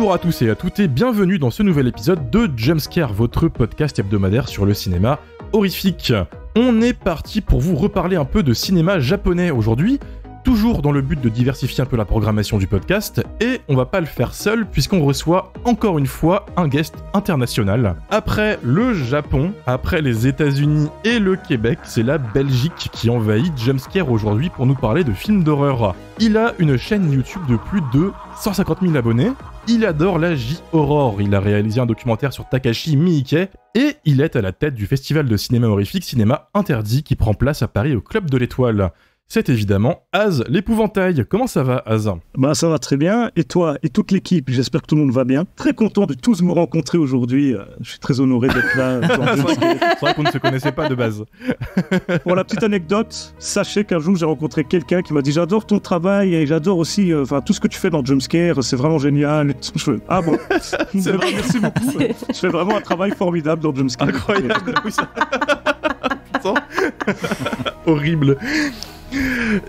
Bonjour à tous et à toutes et bienvenue dans ce nouvel épisode de Jumpscare, votre podcast hebdomadaire sur le cinéma horrifique. On est parti pour vous reparler un peu de cinéma japonais aujourd'hui, toujours dans le but de diversifier un peu la programmation du podcast, et on va pas le faire seul puisqu'on reçoit encore une fois un guest international. Après le Japon, après les États-Unis et le Québec, c'est la Belgique qui envahit Jumpscare aujourd'hui pour nous parler de films d'horreur. Il a une chaîne YouTube de plus de 150 000 abonnés, il adore la J-Horror, il a réalisé un documentaire sur Takashi Miike, et il est à la tête du festival de cinéma horrifique Cinéma Interdit qui prend place à Paris au Club de l'Étoile. C'est évidemment Az l'épouvantail. Comment ça va, Az ? Bah ça va très bien. Et toi et toute l'équipe, j'espère que tout le monde va bien. Très content de tous me rencontrer aujourd'hui. Je suis très honoré d'être là. C'est vrai qu'on ne se connaissait pas de base. Pour la petite anecdote, sachez qu'un jour j'ai rencontré quelqu'un qui m'a dit « J'adore ton travail et j'adore aussi tout ce que tu fais dans Jumpscare, c'est vraiment génial. » Ah bon. C'est vrai. Merci beaucoup. Je fais vraiment un travail formidable dans Jumpscare. Incroyable. Oui, ça... Putain. Horrible.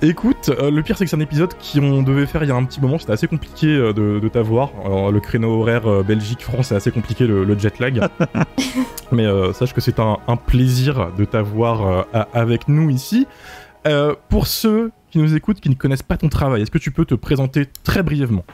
Écoute, le pire c'est que c'est un épisode qu'on devait faire il y a un petit moment, c'était assez compliqué de t'avoir. Alors, le créneau horaire Belgique-France, c'est assez compliqué le jet lag. Mais sache que c'est un plaisir de t'avoir avec nous ici. Pour ceux qui nous écoutent, qui ne connaissent pas ton travail, est-ce que tu peux te présenter très brièvement ?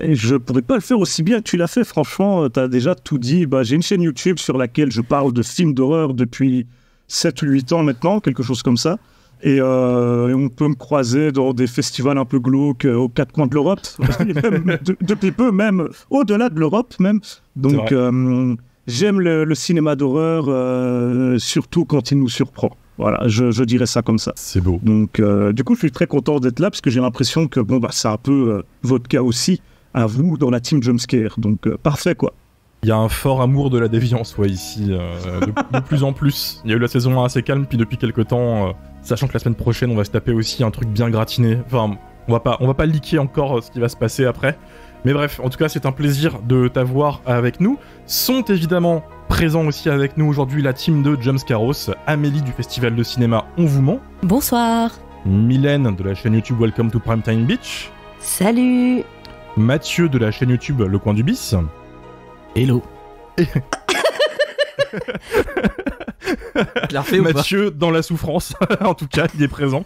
Je pourrais pas le faire aussi bien que tu l'as fait, franchement, t'as déjà tout dit. J'ai une chaîne YouTube sur laquelle je parle de films d'horreur depuis 7 ou 8 ans maintenant, quelque chose comme ça. Et on peut me croiser dans des festivals un peu glauques aux quatre coins de l'Europe, même, depuis peu, même au-delà de l'Europe même. Donc j'aime le cinéma d'horreur, surtout quand il nous surprend. Voilà, je dirais ça comme ça. C'est beau. Donc du coup, je suis très content d'être là, parce que j'ai l'impression que c'est un peu votre cas aussi, à vous, dans la team Jumpscare. Donc parfait, quoi. Il y a un fort amour de la déviance, ici, de plus en plus. Il y a eu la saison 1 assez calme, puis depuis quelques temps, sachant que la semaine prochaine, on va se taper aussi un truc bien gratiné. Enfin, on va pas leaker encore ce qui va se passer après. Mais bref, en tout cas, c'est un plaisir de t'avoir avec nous. Sont évidemment présents aussi avec nous aujourd'hui la team de Jumpscaros, Amélie du Festival de Cinéma On vous ment. Bonsoir. Mylène de la chaîne YouTube Welcome to Primetime Beach. Salut. Mathieu de la chaîne YouTube Le Coin du Bis. Hello. Mathieu dans la souffrance, en tout cas, il est présent.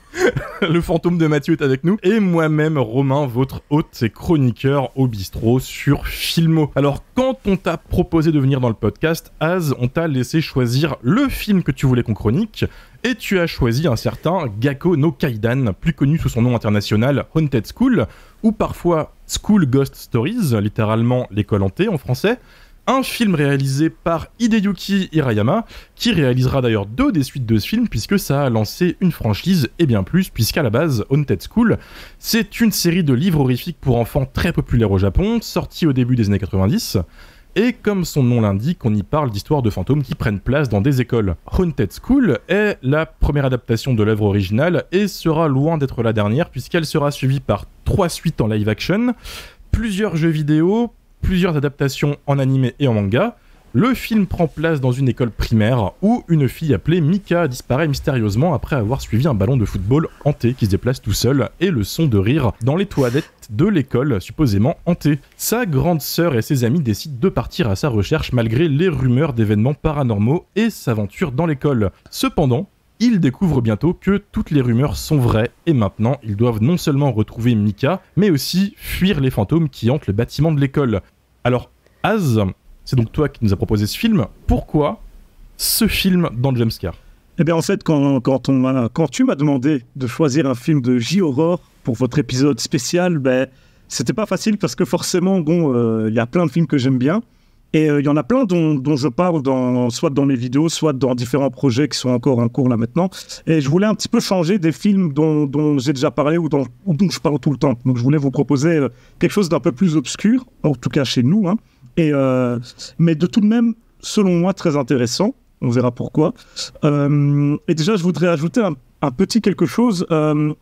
Le fantôme de Mathieu est avec nous. Et moi-même, Romain, votre hôte et chroniqueur au bistrot sur Filmo. Alors, quand on t'a proposé de venir dans le podcast, Az, on t'a laissé choisir le film que tu voulais qu'on chronique. Et tu as choisi un certain Gakko no Kaidan, plus connu sous son nom international Haunted School, ou parfois School Ghost Stories, littéralement l'école hantée en français. Un film réalisé par Hideyuki Hirayama, qui réalisera d'ailleurs 2 des suites de ce film, puisque ça a lancé une franchise, et bien plus, puisqu'à la base, Haunted School, c'est une série de livres horrifiques pour enfants très populaire au Japon, sortie au début des années 90, et comme son nom l'indique, on y parle d'histoires de fantômes qui prennent place dans des écoles. Haunted School est la première adaptation de l'œuvre originale, et sera loin d'être la dernière, puisqu'elle sera suivie par 3 suites en live action, plusieurs jeux vidéo, plusieurs adaptations en animé et en manga. Le film prend place dans une école primaire où une fille appelée Mika disparaît mystérieusement après avoir suivi un ballon de football hanté qui se déplace tout seul et le son de rire dans les toilettes de l'école supposément hantée. Sa grande sœur et ses amis décident de partir à sa recherche malgré les rumeurs d'événements paranormaux et s'aventurent dans l'école. Cependant, ils découvrent bientôt que toutes les rumeurs sont vraies et maintenant ils doivent non seulement retrouver Mika, mais aussi fuir les fantômes qui hantent le bâtiment de l'école. Alors, Az, c'est donc toi qui nous as proposé ce film. Pourquoi ce film dans Jumpscare ? Eh bien en fait, quand tu m'as demandé de choisir un film de J-Horror pour votre épisode spécial, c'était pas facile parce que forcément, il y a plein de films que j'aime bien. Et il y en a plein dont je parle soit dans mes vidéos, soit dans différents projets qui sont encore en cours là maintenant. Et je voulais un petit peu changer des films dont j'ai déjà parlé ou dont je parle tout le temps. Donc je voulais vous proposer quelque chose d'un peu plus obscur, en tout cas chez nous, hein. Mais de tout de même, selon moi, très intéressant. On verra pourquoi. Et déjà, je voudrais ajouter un petit quelque chose.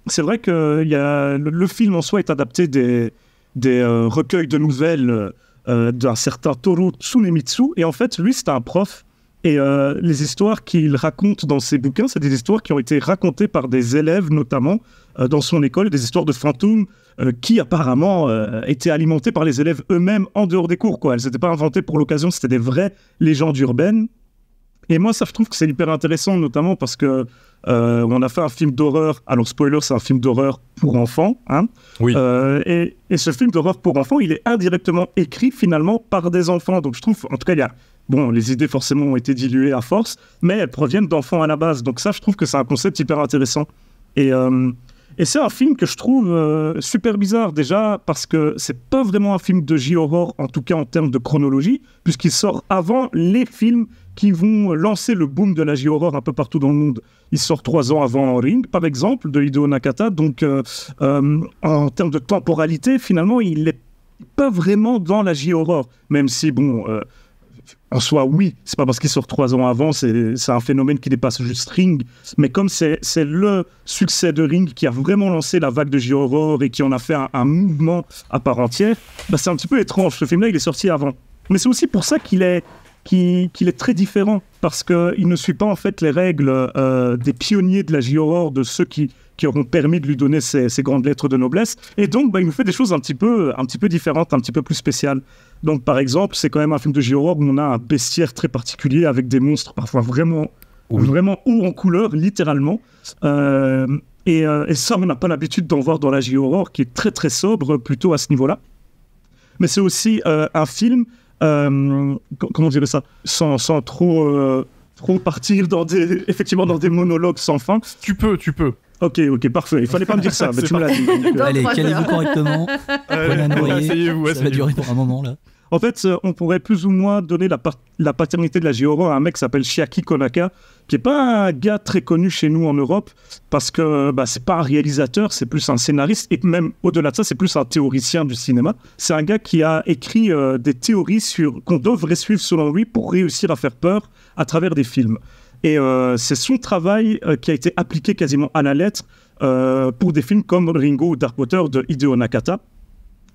C'est vrai que le film en soi est adapté des recueils de nouvelles d'un certain Toru Tsunemitsu, et en fait lui c'était un prof Et les histoires qu'il raconte dans ses bouquins, c'est des histoires qui ont été racontées par des élèves, notamment dans son école, des histoires de fantômes qui apparemment étaient alimentées par les élèves eux-mêmes en dehors des cours, quoi. Elles n'étaient pas inventées pour l'occasion, c'était des vraies légendes urbaines. Et moi, ça, je trouve que c'est hyper intéressant, notamment parce que on a fait un film d'horreur. Alors, spoiler, c'est un film d'horreur pour enfants. Hein. Oui. Et ce film d'horreur pour enfants, il est indirectement écrit finalement par des enfants. Donc, je trouve, en tout cas, il y a... Bon, les idées forcément ont été diluées à force, mais elles proviennent d'enfants à la base. Donc ça, je trouve que c'est un concept hyper intéressant. Et c'est un film que je trouve super bizarre, déjà, parce que c'est pas vraiment un film de J-horror, en tout cas en termes de chronologie, puisqu'il sort avant les films qui vont lancer le boom de la J-horror un peu partout dans le monde. Il sort 3 ans avant Ring, par exemple, de Hideo Nakata. Donc, en termes de temporalité, finalement, il n'est pas vraiment dans la J-horror, même si, bon... En soi, oui, c'est pas parce qu'il sort 3 ans avant, c'est un phénomène qui dépasse juste Ring, mais comme c'est le succès de Ring qui a vraiment lancé la vague de J-horror et qui en a fait un mouvement à part entière, bah c'est un petit peu étrange. Ce film-là, il est sorti avant. Mais c'est aussi pour ça qu'il est très différent, parce qu'il ne suit pas en fait les règles des pionniers de la J-horror, de ceux qui auront permis de lui donner ces grandes lettres de noblesse. Et donc, bah, il nous fait des choses un petit peu différentes, un petit peu plus spéciales. Donc, par exemple, c'est quand même un film de J-horror où on a un bestiaire très particulier avec des monstres parfois vraiment hauts en couleur, littéralement. Et ça, on n'a pas l'habitude d'en voir dans la J-horror, qui est très très sobre, plutôt à ce niveau-là. Mais c'est aussi un film, comment dire ça, sans trop partir dans des monologues sans fin. Tu peux. Ok, parfait. Il fallait pas me dire ça, mais tu me l'as dit. Allez, calez-vous correctement. Prenez un oreiller. Ça va durer pour un moment, là. En fait, on pourrait plus ou moins donner la paternité de la J-horror à un mec qui s'appelle Chiaki Konaka, qui est pas un gars très connu chez nous en Europe, parce que c'est pas un réalisateur, c'est plus un scénariste, et même au-delà de ça, c'est plus un théoricien du cinéma. C'est un gars qui a écrit des théories qu'on devrait suivre selon lui pour réussir à faire peur à travers des films. Et c'est son travail qui a été appliqué quasiment à la lettre pour des films comme Ringo ou Dark Water de Hideo Nakata.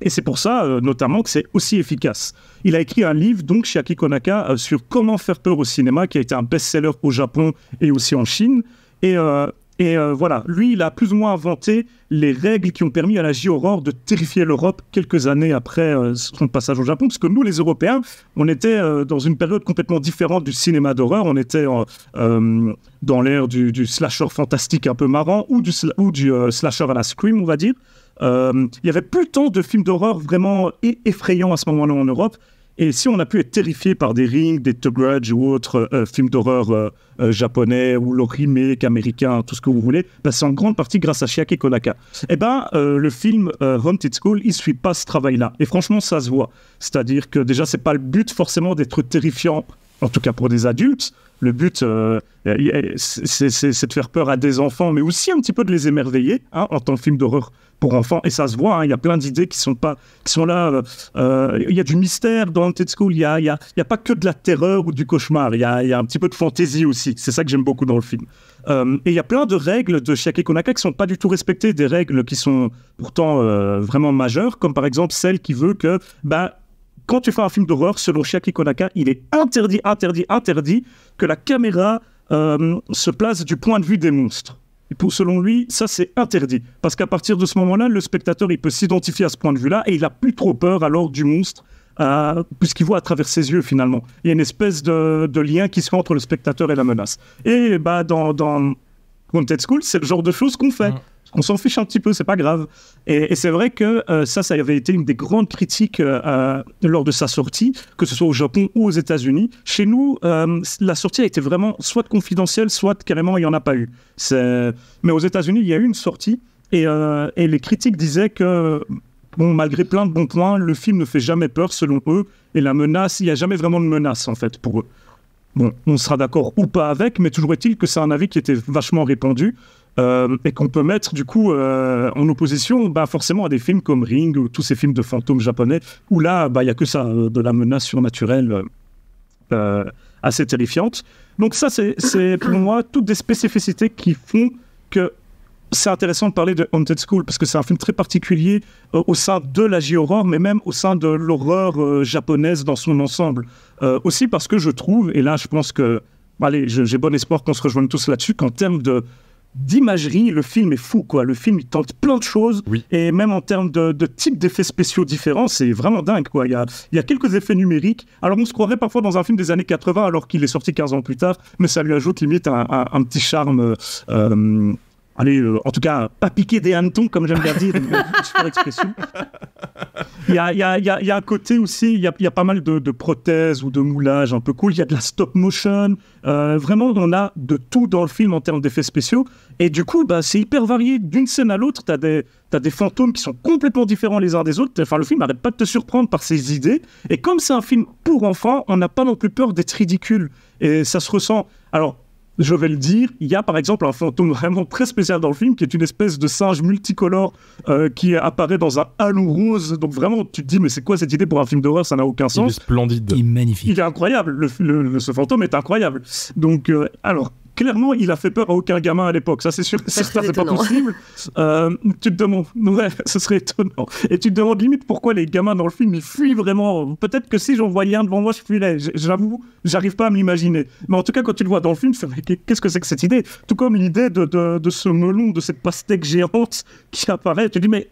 Et c'est pour ça, notamment, que c'est aussi efficace. Il a écrit un livre, donc, Chiaki Konaka, sur comment faire peur au cinéma, qui a été un best-seller au Japon et aussi en Chine. Et voilà, lui, il a plus ou moins inventé les règles qui ont permis à la J-horror de terrifier l'Europe quelques années après son passage au Japon. Parce que nous, les Européens, on était dans une période complètement différente du cinéma d'horreur. On était dans l'ère du slasher fantastique un peu marrant ou du slasher à la Scream, on va dire. Il y avait plus tant de films d'horreur vraiment effrayants à ce moment-là en Europe. Et si on a pu être terrifié par des Ring, des The Grudge ou autres films d'horreur japonais ou le remake américain, tout ce que vous voulez, c'est en grande partie grâce à Chiaki Konaka. Et le film Haunted School, il suit pas ce travail-là. Et franchement, ça se voit. C'est-à-dire que déjà, c'est pas le but forcément d'être terrifiant, en tout cas pour des adultes. Le but, c'est de faire peur à des enfants, mais aussi un petit peu de les émerveiller, hein, en tant que film d'horreur pour enfants. Et ça se voit, hein, il y a plein d'idées qui sont là. Il y a du mystère dans Haunted School, il y a pas que de la terreur ou du cauchemar, il y a un petit peu de fantaisie aussi. C'est ça que j'aime beaucoup dans le film. Et il y a plein de règles de Chiaki Konaka qui sont pas du tout respectées, des règles qui sont pourtant vraiment majeures, comme par exemple celle qui veut que... quand tu fais un film d'horreur, selon Chiaki Konaka, il est interdit que la caméra se place du point de vue des monstres. Et selon lui, ça c'est interdit. Parce qu'à partir de ce moment-là, le spectateur il peut s'identifier à ce point de vue-là et il n'a plus trop peur alors du monstre, puisqu'il voit à travers ses yeux finalement. Il y a une espèce de lien qui se fait entre le spectateur et la menace. Et dans Haunted School, c'est le genre de choses qu'on fait. On s'en fiche un petit peu, c'est pas grave. Et c'est vrai que ça avait été une des grandes critiques lors de sa sortie, que ce soit au Japon ou aux États-Unis. Chez nous, la sortie a été vraiment soit confidentielle, soit carrément il n'y en a pas eu. Mais aux États-Unis, il y a eu une sortie et les critiques disaient que, malgré plein de bons points, le film ne fait jamais peur selon eux et la menace, il n'y a jamais vraiment de menace en fait pour eux. Bon, on sera d'accord ou pas avec, mais toujours est-il que c'est un avis qui était vachement répandu. Et qu'on peut mettre du coup en opposition forcément à des films comme Ring ou tous ces films de fantômes japonais où là il n'y a que ça, de la menace surnaturelle assez terrifiante. Donc ça c'est pour moi toutes des spécificités qui font que c'est intéressant de parler de Haunted School parce que c'est un film très particulier au sein de la J-horror, mais même au sein de l'horreur japonaise dans son ensemble. Aussi parce que je trouve, et là je pense que, allez, j'ai bon espoir qu'on se rejoigne tous là-dessus, qu'en termes d'imagerie, le film est fou, quoi. Le film, il tente plein de choses, et même en termes de type d'effets spéciaux différents, c'est vraiment dingue, quoi. Il y a quelques effets numériques. Alors, on se croirait parfois dans un film des années 80, alors qu'il est sorti 15 ans plus tard, mais ça lui ajoute limite un petit charme... en tout cas, pas piquer des hannetons, comme j'aime bien dire, une super expression. Il y a un côté aussi, il y a pas mal de prothèses ou de moulages un peu cool. Il y a de la stop motion. Vraiment, on a de tout dans le film en termes d'effets spéciaux. Et du coup, c'est hyper varié. D'une scène à l'autre, t'as des fantômes qui sont complètement différents les uns des autres. Enfin, le film n'arrête pas de te surprendre par ses idées. Et comme c'est un film pour enfants, on n'a pas non plus peur d'être ridicule. Et ça se ressent... Alors, je vais le dire, il y a par exemple un fantôme vraiment très spécial dans le film qui est une espèce de singe multicolore qui apparaît dans un halo rose. Donc vraiment, tu te dis, mais c'est quoi cette idée pour un film d'horreur? Ça n'a aucun sens. Il est splendide. Il est magnifique. Il est incroyable. Ce fantôme est incroyable. Donc, alors... Clairement, il a fait peur à aucun gamin à l'époque. Ça, c'est sûr, certain, c'est pas possible. Tu te demandes, ouais, ce serait étonnant. Et tu te demandes limite pourquoi les gamins dans le film, ils fuient vraiment. Peut-être que si j'en voyais un devant moi, je fuirais. J'avoue, j'arrive pas à me l'imaginer. Mais en tout cas, quand tu le vois dans le film, c'est qu'est-ce que c'est que cette idée? Tout comme l'idée de ce melon, de cette pastèque géante qui apparaît. Tu te dis, mais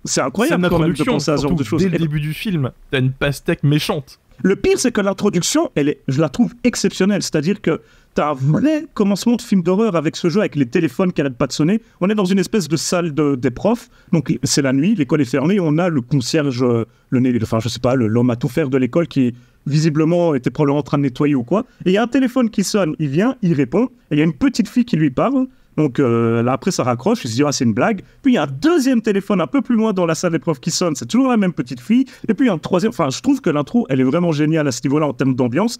c'est incroyable quand même de penser à ce genre de choses. Dès le début du film, t'as une pastèque méchante. Le pire, c'est que l'introduction, je la trouve exceptionnelle. C'est-à-dire que t'as un vrai commencement de film d'horreur avec ce jeu, avec les téléphones qui n'arrêtent pas de sonner. On est dans une espèce de salle des profs. Donc, c'est la nuit, l'école est fermée. On a le concierge, l'homme à tout faire de l'école qui, visiblement, était probablement en train de nettoyer ou quoi. Et il y a un téléphone qui sonne. Il vient, il répond. Et il y a une petite fille qui lui parle. Donc là, après, ça raccroche. Il se dit, c'est une blague. Puis il y a un deuxième téléphone un peu plus loin dans la salle des profs qui sonne. C'est toujours la même petite fille. Et puis il y a un troisième. Enfin, je trouve que l'intro, elle est vraiment géniale à ce niveau-là en termes d'ambiance.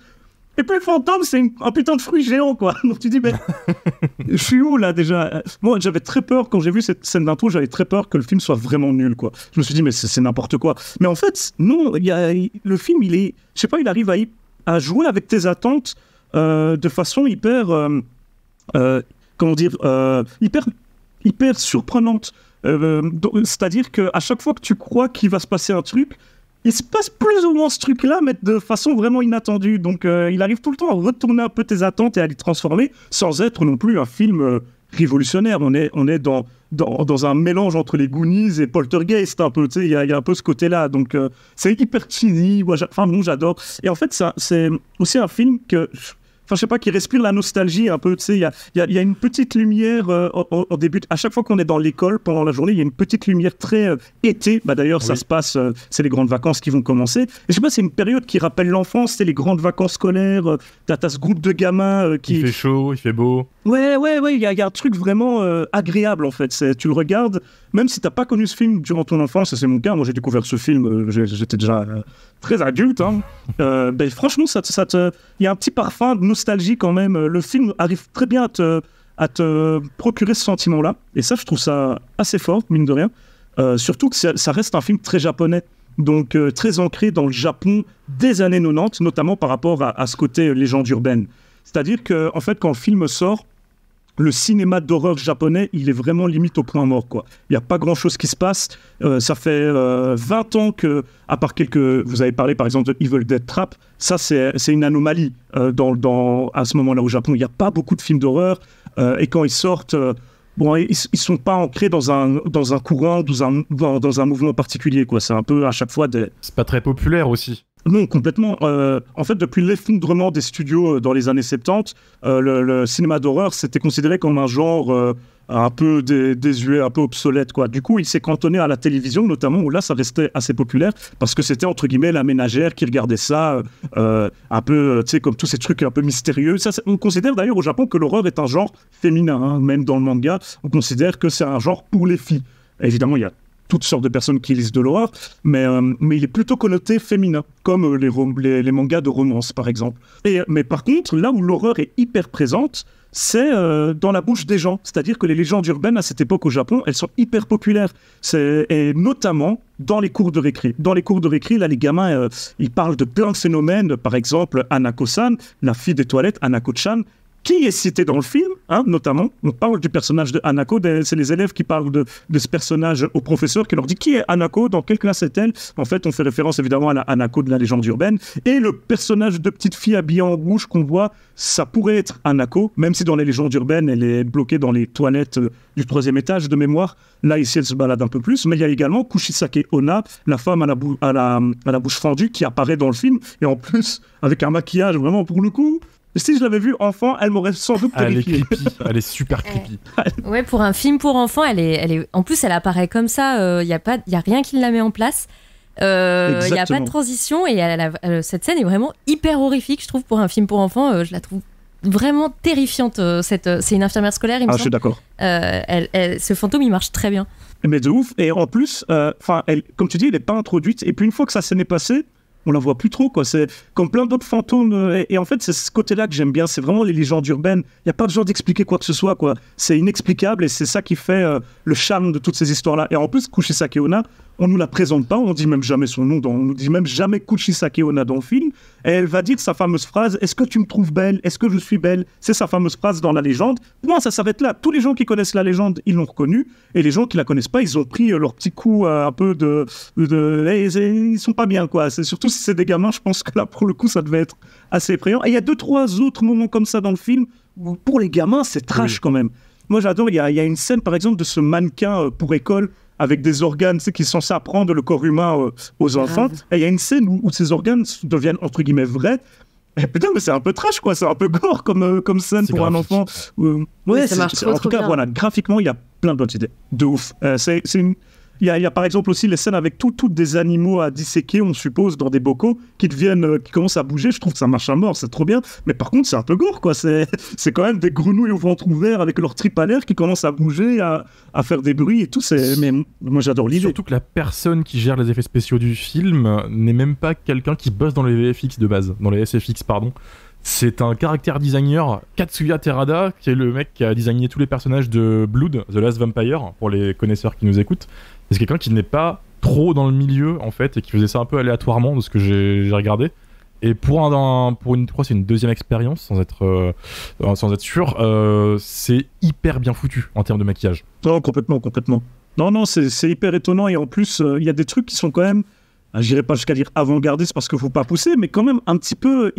Et puis le fantôme, c'est un putain de fruit géant, quoi. Donc tu dis, mais je suis où là déjà? Moi, j'avais très peur, quand j'ai vu cette scène d'intro, j'avais très peur que le film soit vraiment nul, quoi. Je me suis dit, mais c'est n'importe quoi. Mais en fait, non, le film, je sais pas, il arrive à jouer avec tes attentes de façon hyper. Hyper surprenante. C'est-à-dire qu'à chaque fois que tu crois qu'il va se passer un truc, il se passe plus ou moins ce truc-là, mais de façon vraiment inattendue. Donc, il arrive tout le temps à retourner un peu tes attentes et à les transformer, sans être non plus un film révolutionnaire. On est dans un mélange entre les Goonies et Poltergeist, un peu. Tu sais, il y a un peu ce côté-là. Donc, c'est hyper cheesy. J'adore. Et en fait, c'est aussi un film que... Enfin, je sais pas, qui respire la nostalgie un peu, tu sais, il y a une petite lumière au début, à chaque fois qu'on est dans l'école, pendant la journée, il y a une petite lumière très été, d'ailleurs, ça se passe, c'est les grandes vacances qui vont commencer, et je sais pas, c'est une période qui rappelle l'enfance, c'est les grandes vacances scolaires, t'as ce groupe de gamins qui... Il fait chaud, il fait beau. Ouais, il y a un truc vraiment agréable, en fait, tu le regardes, même si t'as pas connu ce film durant ton enfance, c'est mon cas, moi j'ai découvert ce film, j'étais déjà très adulte, hein. Franchement, il y a un petit parfum de nostalgie quand même. Le film arrive très bien à te procurer ce sentiment-là. Et ça, je trouve ça assez fort, mine de rien. Surtout que ça reste un film très japonais. Donc, très ancré dans le Japon des années 90, notamment par rapport à ce côté légende urbaine. C'est-à-dire que, en fait, quand le film sort, le cinéma d'horreur japonais, il est vraiment limite au point mort, quoi. Il n'y a pas grand-chose qui se passe. Ça fait 20 ans que, à part vous avez parlé, par exemple, de Evil Dead Trap, ça, c'est une anomalie à ce moment-là au Japon. Il n'y a pas beaucoup de films d'horreur. Et quand ils sortent, ils ne sont pas ancrés dans un courant, dans un mouvement particulier, quoi. C'est un peu, à chaque fois, C'est pas très populaire aussi. Non, complètement. En fait, depuis l'effondrement des studios dans les années 70, le cinéma d'horreur, c'était considéré comme un genre un peu désuet, un peu obsolète, quoi. Du coup, il s'est cantonné à la télévision, notamment, où là, ça restait assez populaire, parce que c'était, entre guillemets, la ménagère qui regardait ça, un peu, tu sais, comme tous ces trucs un peu mystérieux. On considère d'ailleurs au Japon que l'horreur est un genre féminin, hein. Même dans le manga, on considère que c'est un genre pour les filles. Évidemment, il y a toutes sortes de personnes qui lisent de l'horreur, mais il est plutôt connoté féminin, comme les mangas de romance, par exemple. Mais par contre, là où l'horreur est hyper présente, c'est dans la bouche des gens. C'est-à-dire que les légendes urbaines, à cette époque au Japon, elles sont hyper populaires. Et notamment dans les cours de récré. Dans les cours de récré, là, les gamins, ils parlent de plein de phénomènes. Par exemple, Hanako-san, la fille des toilettes, Hanako-chan, qui est cité dans le film, notamment. On parle du personnage de Hanako, c'est les élèves qui parlent de ce personnage au professeur qui leur dit qui est Hanako, dans quelle classe est-elle. En fait, on fait référence évidemment à la Hanako de la légende urbaine. Et le personnage de petite fille habillée en rouge qu'on voit, ça pourrait être Hanako, même si dans les légendes urbaines, elle est bloquée dans les toilettes du 3e étage de mémoire. Là, ici, elle se balade un peu plus. Mais il y a également Kushisake Onna, la femme à la bouche fendue qui apparaît dans le film. Et en plus, avec un maquillage vraiment pour le coup... Si je l'avais vue enfant, elle m'aurait sans doute terrifié. Elle est creepy, elle est super creepy. Ouais, pour un film pour enfants, elle est... En plus, elle apparaît comme ça, y a rien qui la met en place. Il n'y a pas de transition et cette scène est vraiment hyper horrifique, je trouve, pour un film pour enfants. Je la trouve vraiment terrifiante. C'est une infirmière scolaire, il me semble. Je suis d'accord. Ce fantôme, il marche très bien. Mais de ouf. Et en plus, comme tu dis, elle n'est pas introduite. Et puis une fois que ça s'en est passé, on la voit plus trop, quoi. C'est comme plein d'autres fantômes. Et en fait, c'est ce côté-là que j'aime bien. C'est vraiment les légendes urbaines. Il n'y a pas besoin d'expliquer quoi que ce soit, quoi. C'est inexplicable et c'est ça qui fait le charme de toutes ces histoires-là. Et en plus, Kushisake Onna, on nous la présente pas. On dit même jamais son nom. On nous dit même jamais Kushisake Onna dans le film. Et elle va dire sa fameuse phrase « Est-ce que tu me trouves belle ? Est-ce que je suis belle ?» C'est sa fameuse phrase dans la légende. Pour moi, ça s'arrête là. Tous les gens qui connaissent la légende, ils l'ont reconnue. Et les gens qui la connaissent pas, ils ont pris leur petit coup un peu ils sont pas bien, quoi. C'est surtout si c'est des gamins, je pense que là, pour le coup, ça devait être assez effrayant. Et il y a 2-3 autres moments comme ça dans le film où, pour les gamins, c'est trash quand même. Moi, j'adore. Il y a une scène, par exemple, de ce mannequin pour école avec des organes, tu sais, qui sont censés apprendre le corps humain aux enfants. Et il y a une scène où ces organes deviennent, entre guillemets, vrais. Et putain, mais c'est un peu trash, quoi. C'est un peu gore comme scène pour un enfant. Ouais, ça marche trop, en tout cas, bien. Voilà, graphiquement, il y a plein d'autres idées. De ouf. Il y a par exemple aussi les scènes avec toutes des animaux à disséquer, on suppose, dans des bocaux, qui commencent à bouger. Je trouve que ça marche à mort, c'est trop bien. Mais par contre, c'est un peu gore, quoi. C'est quand même des grenouilles au ventre ouvert avec leurs tripes à l'air qui commencent à bouger, à faire des bruits et tout. Mais moi, j'adore l'idée. Surtout que la personne qui gère les effets spéciaux du film n'est même pas quelqu'un qui bosse dans les VFX de base, dans les SFX, pardon. C'est un character designer, Katsuya Terada, qui est le mec qui a designé tous les personnages de Blood, The Last Vampire, pour les connaisseurs qui nous écoutent. C'est quelqu'un qui n'est pas trop dans le milieu, en fait, et qui faisait ça un peu aléatoirement, de ce que j'ai regardé. Et je crois que c'est une deuxième expérience, sans être sûr, c'est hyper bien foutu en termes de maquillage. Non, complètement. Non, c'est hyper étonnant, et en plus, il y a des trucs qui sont quand même, j'irai pas jusqu'à dire avant-gardistes parce qu'il faut pas pousser, mais quand même un petit peu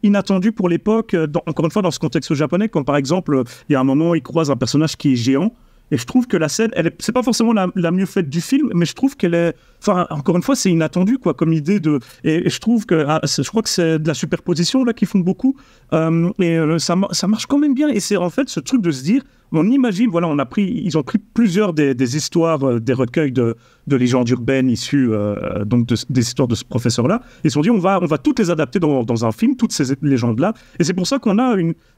inattendu pour l'époque, encore une fois dans ce contexte japonais, comme par exemple, il y a un moment où il croise un personnage qui est géant, et je trouve que la scène, c'est pas forcément la mieux faite du film, mais je trouve qu'elle est... Enfin, encore une fois, c'est inattendu, quoi, comme idée de... Et je trouve que... je crois que c'est de la superposition, là, qui font beaucoup. Ça marche quand même bien. Et c'est en fait ce truc de se dire... On imagine, voilà, ils ont pris plusieurs des histoires, des recueils de légendes urbaines issues donc des histoires de ce professeur-là. Ils se sont dit, on va toutes les adapter dans un film, toutes ces légendes-là. Et c'est pour ça qu'on a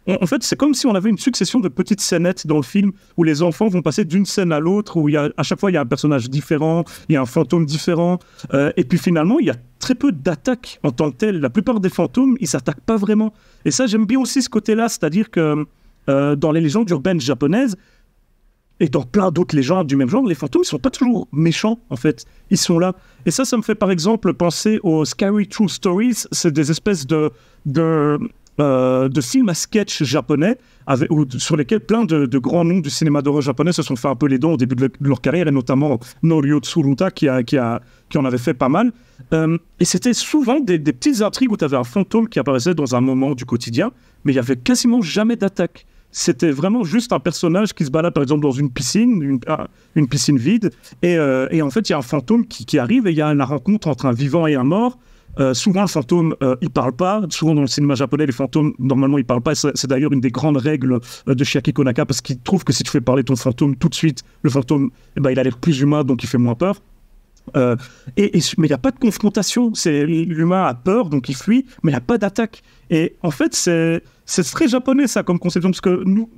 en fait, c'est comme si on avait une succession de petites scénettes dans le film où les enfants vont passer d'une scène à l'autre, où à chaque fois, il y a un personnage différent, il y a un fantôme différent. Et puis finalement, il y a très peu d'attaques en tant que telles. La plupart des fantômes, ils s'attaquent pas vraiment. Et ça, j'aime bien aussi ce côté-là, c'est-à-dire que dans les légendes urbaines japonaises et dans plein d'autres légendes du même genre, les fantômes, ils sont pas toujours méchants, en fait. Ils sont là. Et ça me fait par exemple penser aux Scary True Stories. C'est des espèces de films à sketch japonais sur lesquels plein de grands noms du cinéma d'horreur japonais se sont fait un peu les dents au début de leur carrière, et notamment Norio Tsuruta qui en avait fait pas mal. Et c'était souvent des petites intrigues où tu avais un fantôme qui apparaissait dans un moment du quotidien, mais il y avait quasiment jamais d'attaque. C'était vraiment juste un personnage qui se balade par exemple dans une piscine, une piscine vide, et en fait il y a un fantôme qui arrive, et il y a la rencontre entre un vivant et un mort. Souvent le fantôme il parle pas. Souvent dans le cinéma japonais, les fantômes normalement ils parlent pas. C'est d'ailleurs une des grandes règles de Shiaki Konaka, parce qu'il trouve que si tu fais parler ton fantôme tout de suite, le fantôme il a l'air plus humain, donc il fait moins peur. Mais il n'y a pas de confrontation. L'humain a peur, donc il fuit, mais il n'y a pas d'attaque. Et en fait, c'est très japonais, ça, comme conception, parce que nous,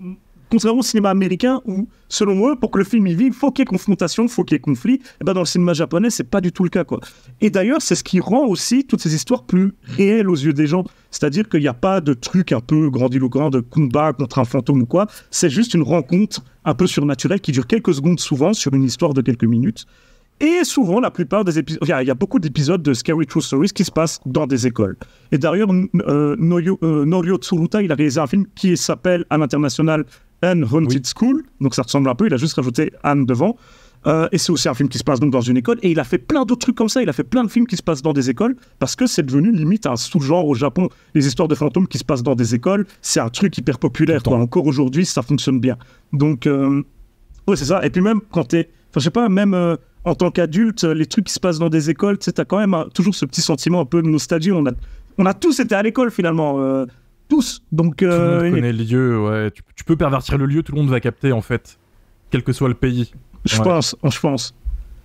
contrairement au cinéma américain, où, selon moi, pour que le film y vive, il faut qu'il y ait confrontation, il faut qu'il y ait conflit, et dans le cinéma japonais, c'est pas du tout le cas, quoi. Et d'ailleurs, c'est ce qui rend aussi toutes ces histoires plus réelles aux yeux des gens. C'est-à-dire qu'il n'y a pas de truc un peu grandiloquent, de combat contre un fantôme ou quoi. C'est juste une rencontre un peu surnaturelle qui dure quelques secondes souvent, sur une histoire de quelques minutes. Et souvent, la plupart des épisodes... Il y a beaucoup d'épisodes de Scary True Stories qui se passent dans des écoles. Et d'ailleurs, Norio Tsuruta, il a réalisé un film qui s'appelle à l'international An Haunted School. Donc ça ressemble un peu, il a juste rajouté Anne devant. Et c'est aussi un film qui se passe donc dans une école. Et il a fait plein d'autres trucs comme ça. Il a fait plein de films qui se passent dans des écoles parce que c'est devenu limite un sous-genre au Japon. Les histoires de fantômes qui se passent dans des écoles, c'est un truc hyper populaire. Encore aujourd'hui, ça fonctionne bien. Donc, ouais, c'est ça. Et puis même quand t'es... Enfin, je sais pas, même... en tant qu'adulte, les trucs qui se passent dans des écoles, tu sais, t'as quand même toujours ce petit sentiment un peu de nostalgie. On a tous été à l'école, finalement. Tous. Donc, tout le monde connaît le lieu, ouais. Tu peux pervertir le lieu, tout le monde va capter, en fait. Quel que soit le pays. Je pense.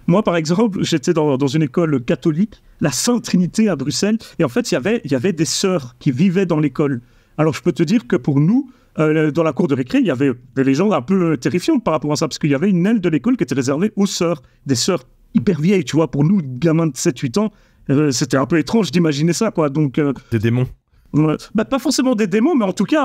Moi, par exemple, j'étais dans une école catholique, la Sainte Trinité à Bruxelles, et en fait, il y avait des sœurs qui vivaient dans l'école. Alors, je peux te dire que pour nous, dans la cour de récré, il y avait des légendes un peu terrifiantes par rapport à ça, parce qu'il y avait une aile de l'école qui était réservée aux sœurs, des sœurs hyper vieilles, tu vois. Pour nous, gamins de 7-8 ans, c'était un peu étrange d'imaginer ça, quoi. Donc, des démons. Bah, pas forcément des démons, mais en tout cas,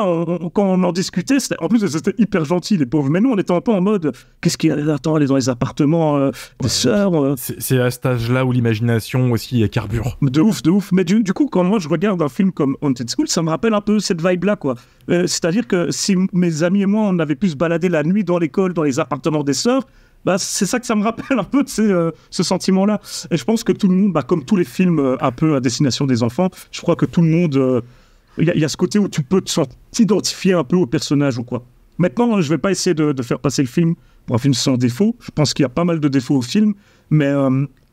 quand on en discutait, en plus, c'était hyper gentil, les pauvres. Mais nous, on était un peu en mode, qu'est-ce qu'il y a? Attends, aller dans les appartements des sœurs. C'est à cet âge-là où l'imagination aussi carbure. De ouf. Mais du coup, quand moi, je regarde un film comme Haunted School, ça me rappelle un peu cette vibe-là, quoi. C'est-à-dire que si mes amis et moi, on avait pu se balader la nuit dans l'école, dans les appartements des sœurs, bah, c'est ça que ça me rappelle un peu, ce sentiment-là. Et je pense que tout le monde, bah, comme tous les films un peu à destination des enfants, je crois que tout le monde... Il y a ce côté où tu peux t'identifier un peu au personnage ou quoi. Maintenant, je vais pas essayer de faire passer le film pour un film sans défaut. Je pense qu'il y a pas mal de défauts au film, mais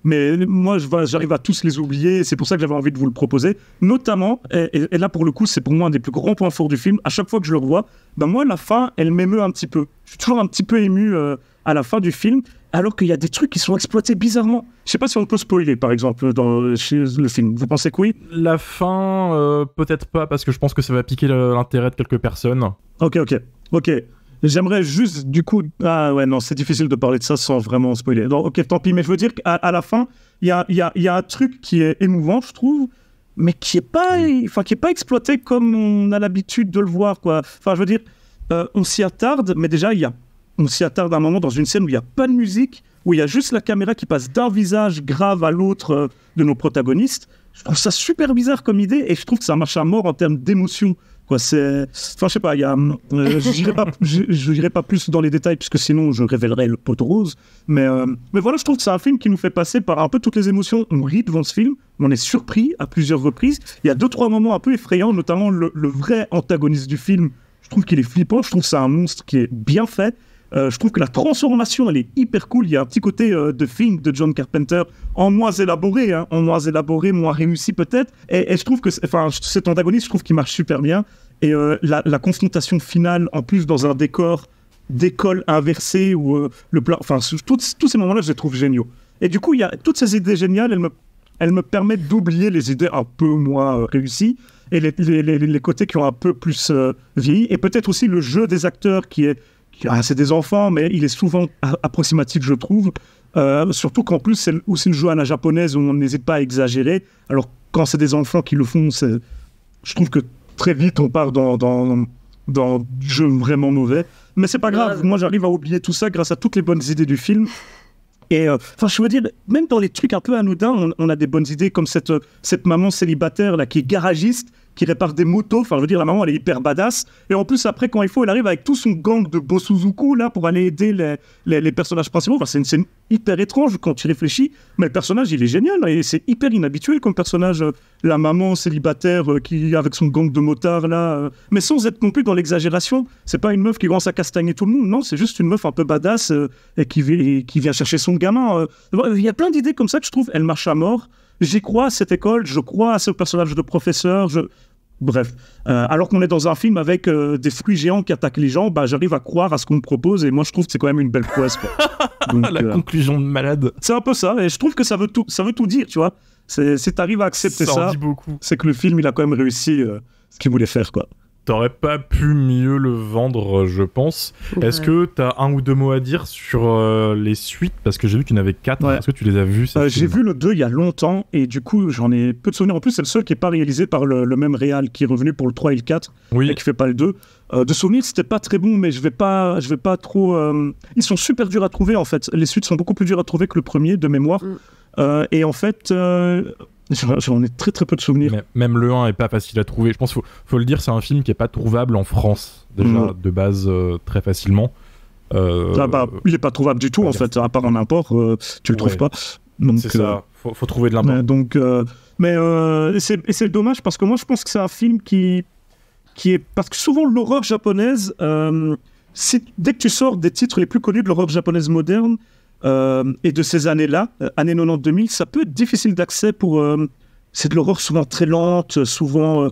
moi, j'arrive à tous les oublier. C'est pour ça que j'avais envie de vous le proposer. Notamment, et là pour le coup, c'est pour moi un des plus grands points forts du film. À chaque fois que je le revois, ben moi, la fin, elle m'émeut un petit peu. Je suis toujours un petit peu ému à la fin du film, alors qu'il y a des trucs qui sont exploités bizarrement. Je sais pas si on peut spoiler, par exemple, chez le film. Vous pensez que oui? La fin, peut-être pas, parce que je pense que ça va piquer l'intérêt de quelques personnes. Ok. J'aimerais juste, du coup... Ah ouais, non, c'est difficile de parler de ça sans vraiment spoiler. Donc, ok, tant pis, mais je veux dire qu'à la fin, il y a un truc qui est émouvant, je trouve, mais qui est pas exploité comme on a l'habitude de le voir, quoi. Enfin, je veux dire, on s'y attarde, mais déjà, on s'y attarde à un moment dans une scène où il n'y a pas de musique, où il y a juste la caméra qui passe d'un visage grave à l'autre de nos protagonistes. Je trouve ça super bizarre comme idée, et je trouve que ça marche à mort en termes d'émotion. Quoi, enfin, je sais pas, je n'irai pas plus dans les détails, puisque sinon je révélerai le poteau rose. Mais voilà, je trouve que c'est un film qui nous fait passer par un peu toutes les émotions. On rit devant ce film, on est surpris à plusieurs reprises. Il y a 2-3 moments un peu effrayants, notamment le vrai antagoniste du film. Je trouve qu'il est flippant, je trouve que c'est un monstre qui est bien fait. Je trouve que la transformation, elle est hyper cool. Il y a un petit côté de Thing de John Carpenter, en moins élaboré, moins réussi peut-être. Et je trouve que cet antagoniste, je trouve qu'il marche super bien. Et la confrontation finale, en plus dans un décor d'école inversée, où tous ces moments-là, je les trouve géniaux. Et du coup, il y a toutes ces idées géniales, elles me permettent d'oublier les idées un peu moins réussies et les côtés qui ont un peu plus vieilli. Et peut-être aussi le jeu des acteurs c'est des enfants, mais il est souvent approximatif, je trouve. Surtout qu'en plus, c'est aussi le jeu à la japonaise où on n'hésite pas à exagérer. Alors, quand c'est des enfants qui le font, je trouve que très vite, on part dans du jeu vraiment mauvais. Mais c'est pas grave, moi j'arrive à oublier tout ça grâce à toutes les bonnes idées du film. Et je veux dire, même dans les trucs un peu anodins, on a des bonnes idées, comme cette maman célibataire là, qui est garagiste, qui répare des motos. Enfin, je veux dire, la maman, elle est hyper badass. Et en plus, après, quand il faut, elle arrive avec tout son gang de Bosuzuku, là, pour aller aider les personnages principaux. Enfin, c'est une scène hyper étrange quand tu réfléchis. Mais le personnage, il est génial. Et c'est hyper inhabituel comme personnage. La maman célibataire qui, avec son gang de motards, là. Mais sans être non plus dans l'exagération. C'est pas une meuf qui commence à castagner tout le monde. Non, c'est juste une meuf un peu badass et qui vient chercher son gamin. Il y a plein d'idées comme ça que je trouve, elles marchent à mort. J'y crois à cette école, je crois à ce personnage de professeur, bref. Alors qu'on est dans un film avec des fruits géants qui attaquent les gens, j'arrive à croire à ce qu'on me propose et moi je trouve que c'est quand même une belle prouesse. Donc, la conclusion de malade. C'est un peu ça, et je trouve que ça veut tout dire, tu vois. Si t'arrives à accepter ça, dit beaucoup. C'est que le film il a quand même réussi ce qu'il voulait faire, quoi. T'aurais pas pu mieux le vendre, je pense. Ouais. Est-ce que t'as un ou deux mots à dire sur les suites? Parce que j'ai vu qu'il y en avait 4. Ouais. Est-ce que tu les as vus? J'ai vu le 2 il y a longtemps, et du coup, j'en ai peu de souvenirs. En plus, c'est le seul qui n'est pas réalisé par le même réal, qui est revenu pour le 3 et le 4, et qui fait pas le 2. De souvenirs, c'était pas très bon, mais je vais pas trop. Ils sont super durs à trouver en fait. Les suites sont beaucoup plus dures à trouver que le premier de mémoire. Et en fait, j'en ai très très peu de souvenirs. Mais même le 1 est pas facile à trouver. Je pense qu'il faut le dire, c'est un film qui est pas trouvable en France déjà de base très facilement. Il est pas trouvable du tout en fait, à part en import, tu le trouves pas. Donc, c'est ça. Faut trouver de l'import. C'est dommage parce que moi je pense que c'est un film qui est parce que souvent l'horreur japonaise, dès que tu sors des titres les plus connus de l'horreur japonaise moderne et de ces années-là, années 90-2000, ça peut être difficile d'accès pour. C'est de l'horreur souvent très lente, souvent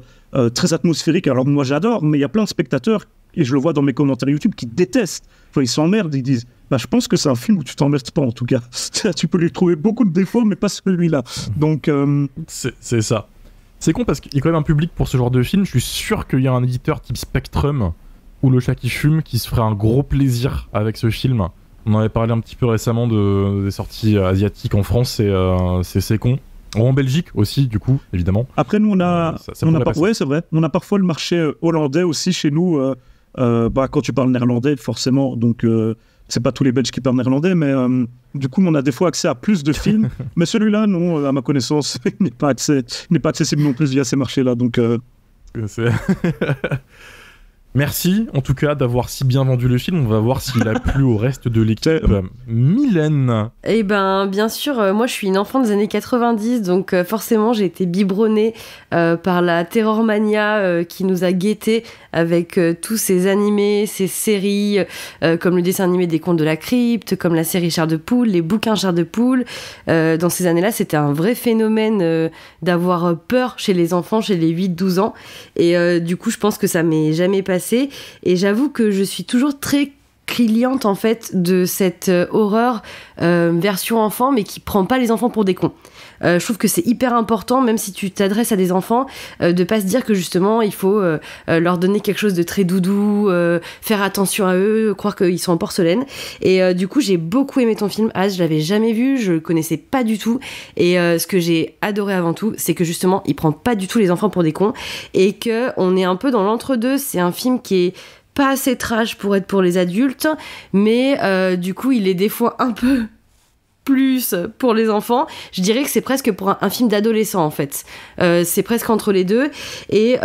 très atmosphérique. Alors moi j'adore, mais il y a plein de spectateurs, et je le vois dans mes commentaires YouTube, qui détestent. Enfin, ils s'emmerdent, ils disent je pense que c'est un film où tu t'emmerdes pas en tout cas. Tu peux lui trouver beaucoup de défauts, mais pas celui-là. Donc c'est ça. C'est con parce qu'il y a quand même un public pour ce genre de film. Je suis sûr qu'il y a un éditeur type Spectrum ou Le Chat qui fume qui se ferait un gros plaisir avec ce film. On en avait parlé un petit peu récemment des sorties asiatiques en France, c'est con. En Belgique aussi, du coup, évidemment. Après, nous, ouais, c'est vrai. On a parfois le marché hollandais aussi chez nous. Quand tu parles néerlandais, forcément, donc c'est pas tous les Belges qui parlent néerlandais, mais du coup, on a des fois accès à plus de films. Mais celui-là, non, à ma connaissance, il n'est pas accessible non plus via ces marchés-là. Donc, Merci, en tout cas, d'avoir si bien vendu le film. On va voir s'il a plu au reste de l'équipe. Mylène. Eh ben, bien sûr, moi, je suis une enfant des années 90, donc forcément, j'ai été biberonnée par la terrormania qui nous a guettés avec tous ces animés, ces séries, comme le dessin animé des Contes de la Crypte, comme la série Chair de Poule, les bouquins Chair de Poule. Dans ces années-là, c'était un vrai phénomène d'avoir peur chez les enfants, chez les 8-12 ans. Et du coup, je pense que ça m'est jamais passé. Et j'avoue que je suis toujours très cliente en fait de cette horreur version enfant, mais qui prend pas les enfants pour des cons. Je trouve que c'est hyper important, même si tu t'adresses à des enfants, de pas se dire que justement il faut leur donner quelque chose de très doudou, faire attention à eux, croire qu'ils sont en porcelaine. Et du coup, j'ai beaucoup aimé ton film, As. Je l'avais jamais vu, je le connaissais pas du tout. Et ce que j'ai adoré avant tout, c'est que justement, il prend pas du tout les enfants pour des cons et que on est un peu dans l'entre-deux. C'est un film qui est pas assez trash pour être pour les adultes, mais du coup, il est des fois un peu plus pour les enfants. Je dirais que c'est presque pour un film d'adolescent en fait. C'est presque entre les deux. Et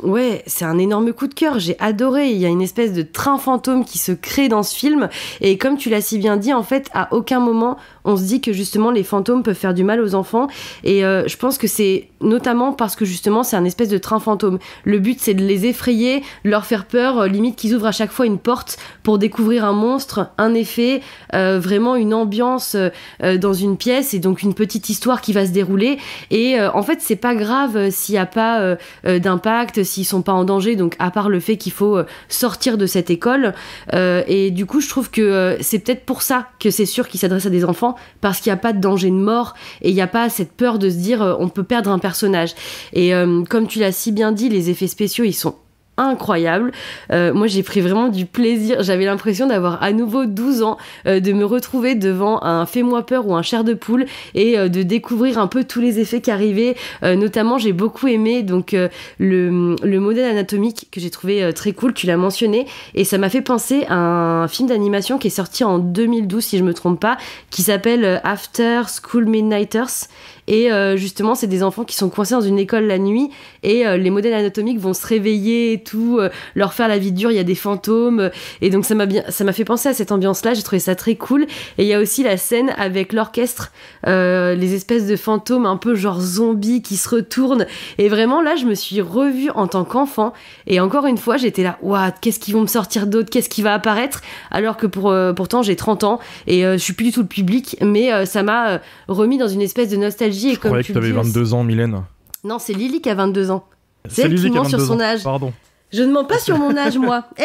ouais, c'est un énorme coup de cœur. J'ai adoré. Il y a une espèce de train fantôme qui se crée dans ce film. Et comme tu l'as si bien dit, en fait, à aucun moment on se dit que justement les fantômes peuvent faire du mal aux enfants. Et je pense que c'est notamment parce que justement c'est un espèce de train fantôme. Le but c'est de les effrayer, de leur faire peur, limite qu'ils ouvrent à chaque fois une porte pour découvrir un monstre, un effet, vraiment une ambiance dans une pièce et donc une petite histoire qui va se dérouler. Et en fait c'est pas grave s'il n'y a pas d'impact, s'ils sont pas en danger, donc à part le fait qu'il faut sortir de cette école. Et du coup je trouve que c'est peut-être pour ça que c'est sûr qu'il s'adresse à des enfants, parce qu'il n'y a pas de danger de mort et il n'y a pas cette peur de se dire on peut perdre un personnage. Et comme tu l'as si bien dit, les effets spéciaux ils sont incroyable. Moi j'ai pris vraiment du plaisir, j'avais l'impression d'avoir à nouveau 12 ans, de me retrouver devant un Fais-moi peur ou un Chair de Poule et de découvrir un peu tous les effets qui arrivaient. Notamment j'ai beaucoup aimé donc le modèle anatomique que j'ai trouvé très cool, tu l'as mentionné, et ça m'a fait penser à un film d'animation qui est sorti en 2012 si je me trompe pas, qui s'appelle After School Midnighters. Et justement c'est des enfants qui sont coincés dans une école la nuit et les modèles anatomiques vont se réveiller et tout, leur faire la vie dure, il y a des fantômes et donc ça m'a fait penser à cette ambiance là, j'ai trouvé ça très cool. Et il y a aussi la scène avec l'orchestre, les espèces de fantômes un peu genre zombies qui se retournent, et vraiment là je me suis revue en tant qu'enfant et encore une fois j'étais là, waouh, qu'est-ce qu'ils vont me sortir d'autre, qu'est-ce qui va apparaître, alors que pourtant j'ai 30 ans et je suis plus du tout le public, mais ça m'a remis dans une espèce de nostalgie. Je croyais que tu avais 22 ans, Mylène. Non, c'est Lily qui a 22 ans. C'est elle qui ment sur son âge. Pardon. Je ne mens pas sur mon âge, moi. Eh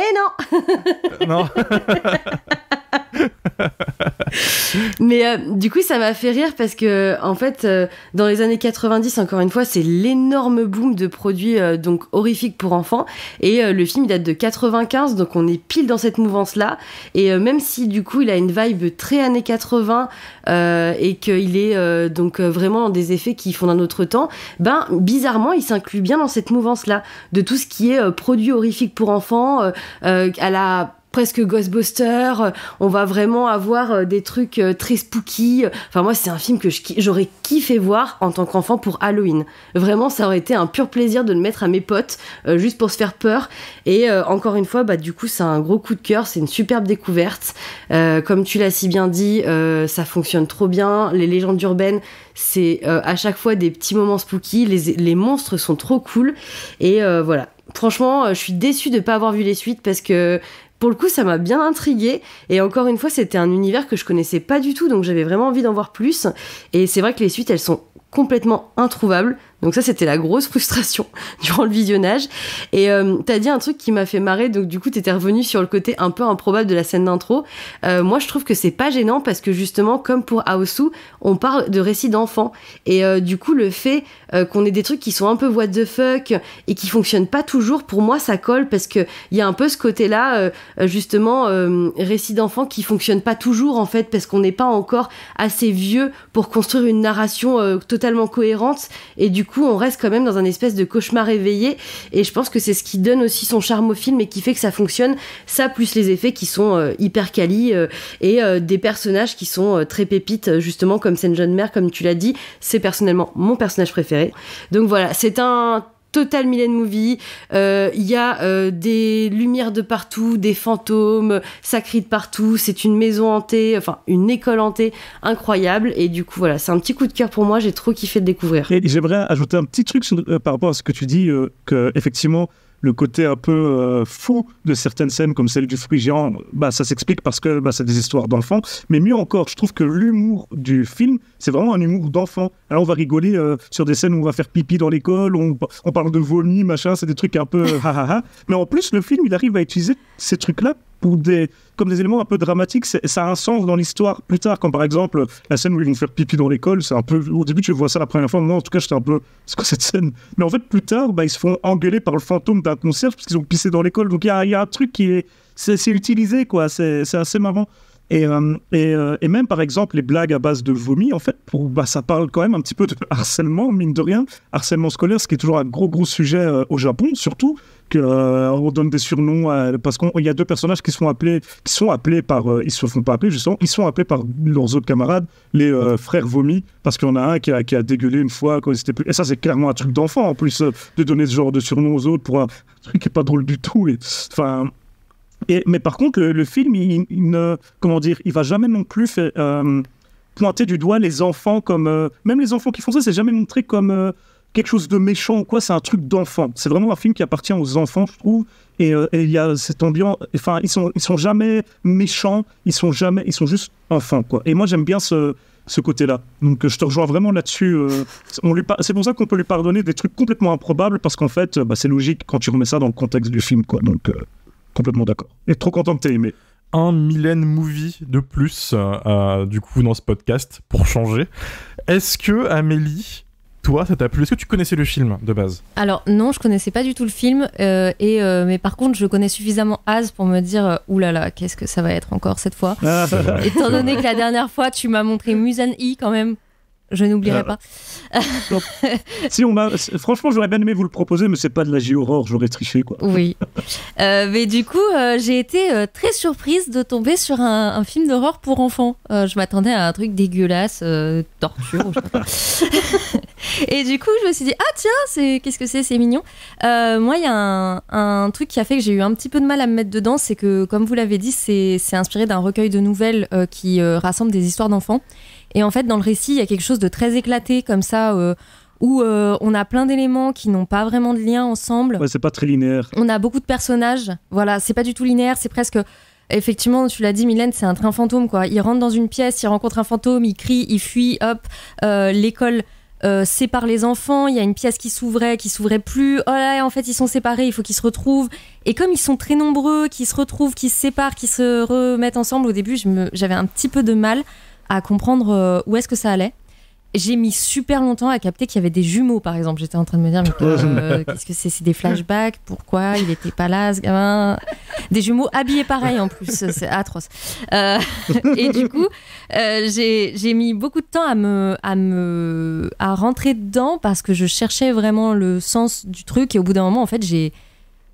non. Non. Mais du coup, ça m'a fait rire parce que, en fait, dans les années 90, encore une fois, c'est l'énorme boom de produits donc horrifiques pour enfants. Et le film, il date de 95, donc on est pile dans cette mouvance-là. Et même si, du coup, il a une vibe très années 80 et qu'il est donc vraiment dans des effets qui font d'un autre temps, ben, bizarrement, il s'inclut bien dans cette mouvance-là de tout ce qui est produits horrifiques pour enfants, à la presque Ghostbusters, on va vraiment avoir des trucs très spooky. Enfin, moi, c'est un film que j'aurais kiffé voir en tant qu'enfant pour Halloween. Vraiment, ça aurait été un pur plaisir de le mettre à mes potes, juste pour se faire peur. Et encore une fois, bah, du coup, c'est un gros coup de cœur, c'est une superbe découverte. Comme tu l'as si bien dit, ça fonctionne trop bien. Les légendes urbaines, c'est à chaque fois des petits moments spooky. Les monstres sont trop cool. Et voilà. Franchement, je suis déçue de ne pas avoir vu les suites parce que pour le coup, ça m'a bien intriguée. Et encore une fois, c'était un univers que je connaissais pas du tout, donc j'avais vraiment envie d'en voir plus. Et c'est vrai que les suites, elles sont complètement introuvables. Donc ça, c'était la grosse frustration durant le visionnage. Et t'as dit un truc qui m'a fait marrer, donc du coup, t'étais revenu sur le côté un peu improbable de la scène d'intro. Moi, je trouve que c'est pas gênant parce que justement, comme pour Aosu, on parle de récits d'enfants. Et du coup, le fait qu'on ait des trucs qui sont un peu what the fuck et qui fonctionnent pas toujours, pour moi, ça colle parce que il y a un peu ce côté-là, justement, récits d'enfants qui fonctionnent pas toujours, en fait, parce qu'on n'est pas encore assez vieux pour construire une narration totalement cohérente. Et du coup, on reste quand même dans un espèce de cauchemar éveillé, et je pense que c'est ce qui donne aussi son charme au film et qui fait que ça fonctionne, ça plus les effets qui sont hyper quali et des personnages qui sont très pépites, justement comme Sen John Mayer, comme tu l'as dit, c'est personnellement mon personnage préféré. Donc voilà, c'est un total Mylène movie, il y a des lumières de partout, des fantômes, ça crie de partout, c'est une maison hantée, enfin une école hantée incroyable, et du coup voilà, c'est un petit coup de cœur pour moi, j'ai trop kiffé de découvrir. Et j'aimerais ajouter un petit truc par rapport à ce que tu dis, que effectivement le côté un peu fou de certaines scènes comme celle du fruit géant, bah, ça s'explique parce que bah, c'est des histoires d'enfants. Mais mieux encore, je trouve que l'humour du film, c'est vraiment un humour d'enfant. Alors on va rigoler sur des scènes où on va faire pipi dans l'école, on parle de vomi, machin, c'est des trucs un peu Mais en plus, le film, il arrive à utiliser ces trucs-là comme des éléments un peu dramatiques. Ça a un sens dans l'histoire plus tard, comme par exemple la scène où ils vont faire pipi dans l'école. C'est un peu, au début tu vois ça la première fois, non, en tout cas j'étais un peu, c'est quoi cette scène? Mais en fait plus tard, bah, ils se font engueuler par le fantôme d'un concierge parce qu'ils ont pissé dans l'école. Donc il y a un truc qui est, c'est utilisé quoi, c'est assez marrant. Et même par exemple les blagues à base de vomi, en fait, ça parle quand même un petit peu de harcèlement, mine de rien, harcèlement scolaire, ce qui est toujours un gros sujet au Japon, surtout qu'on donne des surnoms parce qu'il y a deux personnages qui sont appelés par, ils se font pas appeler justement, ils sont appelés par leurs autres camarades, les frères vomis, parce qu'il y en a un qui a dégueulé une fois quand ils étaient plus. Et ça c'est clairement un truc d'enfant en plus, de donner ce genre de surnom aux autres pour un truc qui est pas drôle du tout. Mais par contre, le film, il va jamais non plus pointer du doigt les enfants comme... même les enfants qui font ça, c'est jamais montré comme quelque chose de méchant ou quoi, c'est un truc d'enfant. C'est vraiment un film qui appartient aux enfants, je trouve. Et il y a cette ambiance... Enfin, ils sont jamais méchants, ils sont juste enfants, quoi. Et moi, j'aime bien ce côté-là. Donc, je te rejoins vraiment là-dessus. C'est pour ça qu'on peut lui pardonner des trucs complètement improbables, parce qu'en fait, c'est logique quand tu remets ça dans le contexte du film, quoi. Donc... complètement d'accord. Et trop content que t'aies aimé. Un Mylène movie de plus, du coup, dans ce podcast, pour changer. Est-ce que, Amélie, toi, ça t'a plu? Est-ce que tu connaissais le film, de base? Alors, non, je connaissais pas du tout le film, mais par contre, je connais suffisamment Az pour me dire oulala, qu'est-ce que ça va être encore cette fois. Étant donné que la dernière fois, tu m'as montré Musan-I, quand même. Je n'oublierai pas. Franchement, j'aurais bien aimé vous le proposer, mais c'est pas de la J-horror, j'aurais triché, quoi. Oui. Mais du coup, j'ai été très surprise de tomber sur un film d'horreur pour enfants. Je m'attendais à un truc dégueulasse, torture ou je sais pas. Et du coup, je me suis dit, ah tiens, qu'est-ce que c'est mignon. Moi, il y a un truc qui a fait que j'ai eu un petit peu de mal à me mettre dedans, c'est que, comme vous l'avez dit, c'est inspiré d'un recueil de nouvelles qui rassemble des histoires d'enfants. Et en fait, dans le récit, il y a quelque chose de très éclaté, comme ça, où on a plein d'éléments qui n'ont pas vraiment de lien ensemble. Ouais, c'est pas très linéaire. On a beaucoup de personnages. Voilà, c'est pas du tout linéaire, c'est presque... Effectivement, tu l'as dit, Mylène, c'est un train fantôme, quoi. Il rentre dans une pièce, il rencontre un fantôme, il crie, il fuit, hop, l'école... sépare les enfants, il y a une pièce qui s'ouvrait plus, oh là, en fait ils sont séparés, il faut qu'ils se retrouvent, et comme ils sont très nombreux, qu'ils se retrouvent, qu'ils se séparent, qu'ils se remettent ensemble, au début j'avais un petit peu de mal à comprendre où est-ce que ça allait. J'ai mis super longtemps à capter qu'il y avait des jumeaux, par exemple. J'étais en train de me dire, mais qu'est-ce que c'est des flashbacks? Pourquoi il était pas là, ce gamin? Des jumeaux habillés pareil, en plus. C'est atroce. Et du coup, j'ai mis beaucoup de temps à rentrer dedans parce que je cherchais vraiment le sens du truc. Et au bout d'un moment, en fait,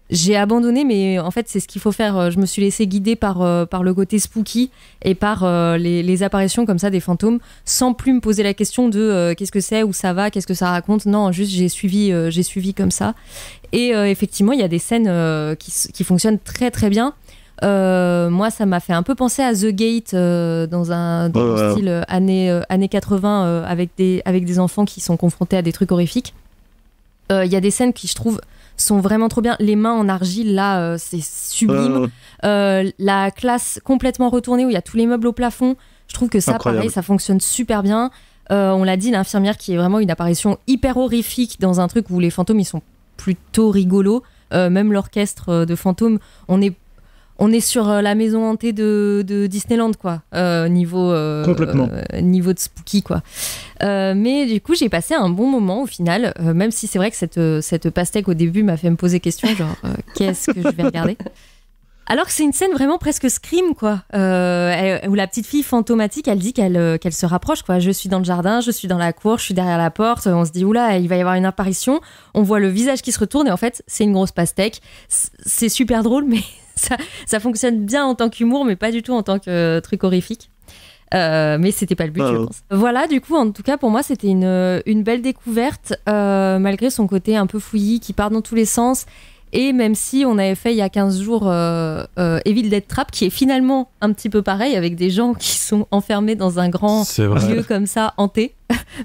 j'ai abandonné, mais en fait, c'est ce qu'il faut faire. Je me suis laissée guider par le côté spooky et par les apparitions comme ça des fantômes, sans plus me poser la question de qu'est-ce que c'est, où ça va, qu'est-ce que ça raconte. Non, juste j'ai suivi comme ça. Et effectivement, il y a des scènes qui fonctionnent très très bien. Moi, ça m'a fait un peu penser à The Gate dans un style années 80 avec des enfants qui sont confrontés à des trucs horrifiques. Il y a des scènes qui, je trouve, sont vraiment trop bien. Les mains en argile, là, c'est sublime. La classe complètement retournée où il y a tous les meubles au plafond, je trouve que ça, pareil, ça fonctionne super bien. On l'a dit, l'infirmière qui est vraiment une apparition hyper horrifique dans un truc où les fantômes, ils sont plutôt rigolos. Même l'orchestre de fantômes, on est sur la maison hantée de Disneyland, quoi. Niveau de spooky, quoi. Mais du coup, j'ai passé un bon moment au final, même si c'est vrai que cette pastèque au début m'a fait me poser question, genre qu'est-ce que je vais regarder? Alors que c'est une scène vraiment presque Scream, quoi, où la petite fille fantomatique, elle dit qu'elle se rapproche, quoi. Je suis dans le jardin, je suis dans la cour, je suis derrière la porte. On se dit oula, il va y avoir une apparition. On voit le visage qui se retourne et en fait, c'est une grosse pastèque. C'est super drôle, mais ça fonctionne bien en tant qu'humour, mais pas du tout en tant que truc horrifique. Mais c'était pas le but, je pense. Voilà, du coup, en tout cas, pour moi, c'était une belle découverte, malgré son côté un peu fouillis qui part dans tous les sens. Et même si on avait fait il y a 15 jours Evil Dead Trap, qui est finalement un petit peu pareil, avec des gens qui sont enfermés dans un grand lieu comme ça, hanté,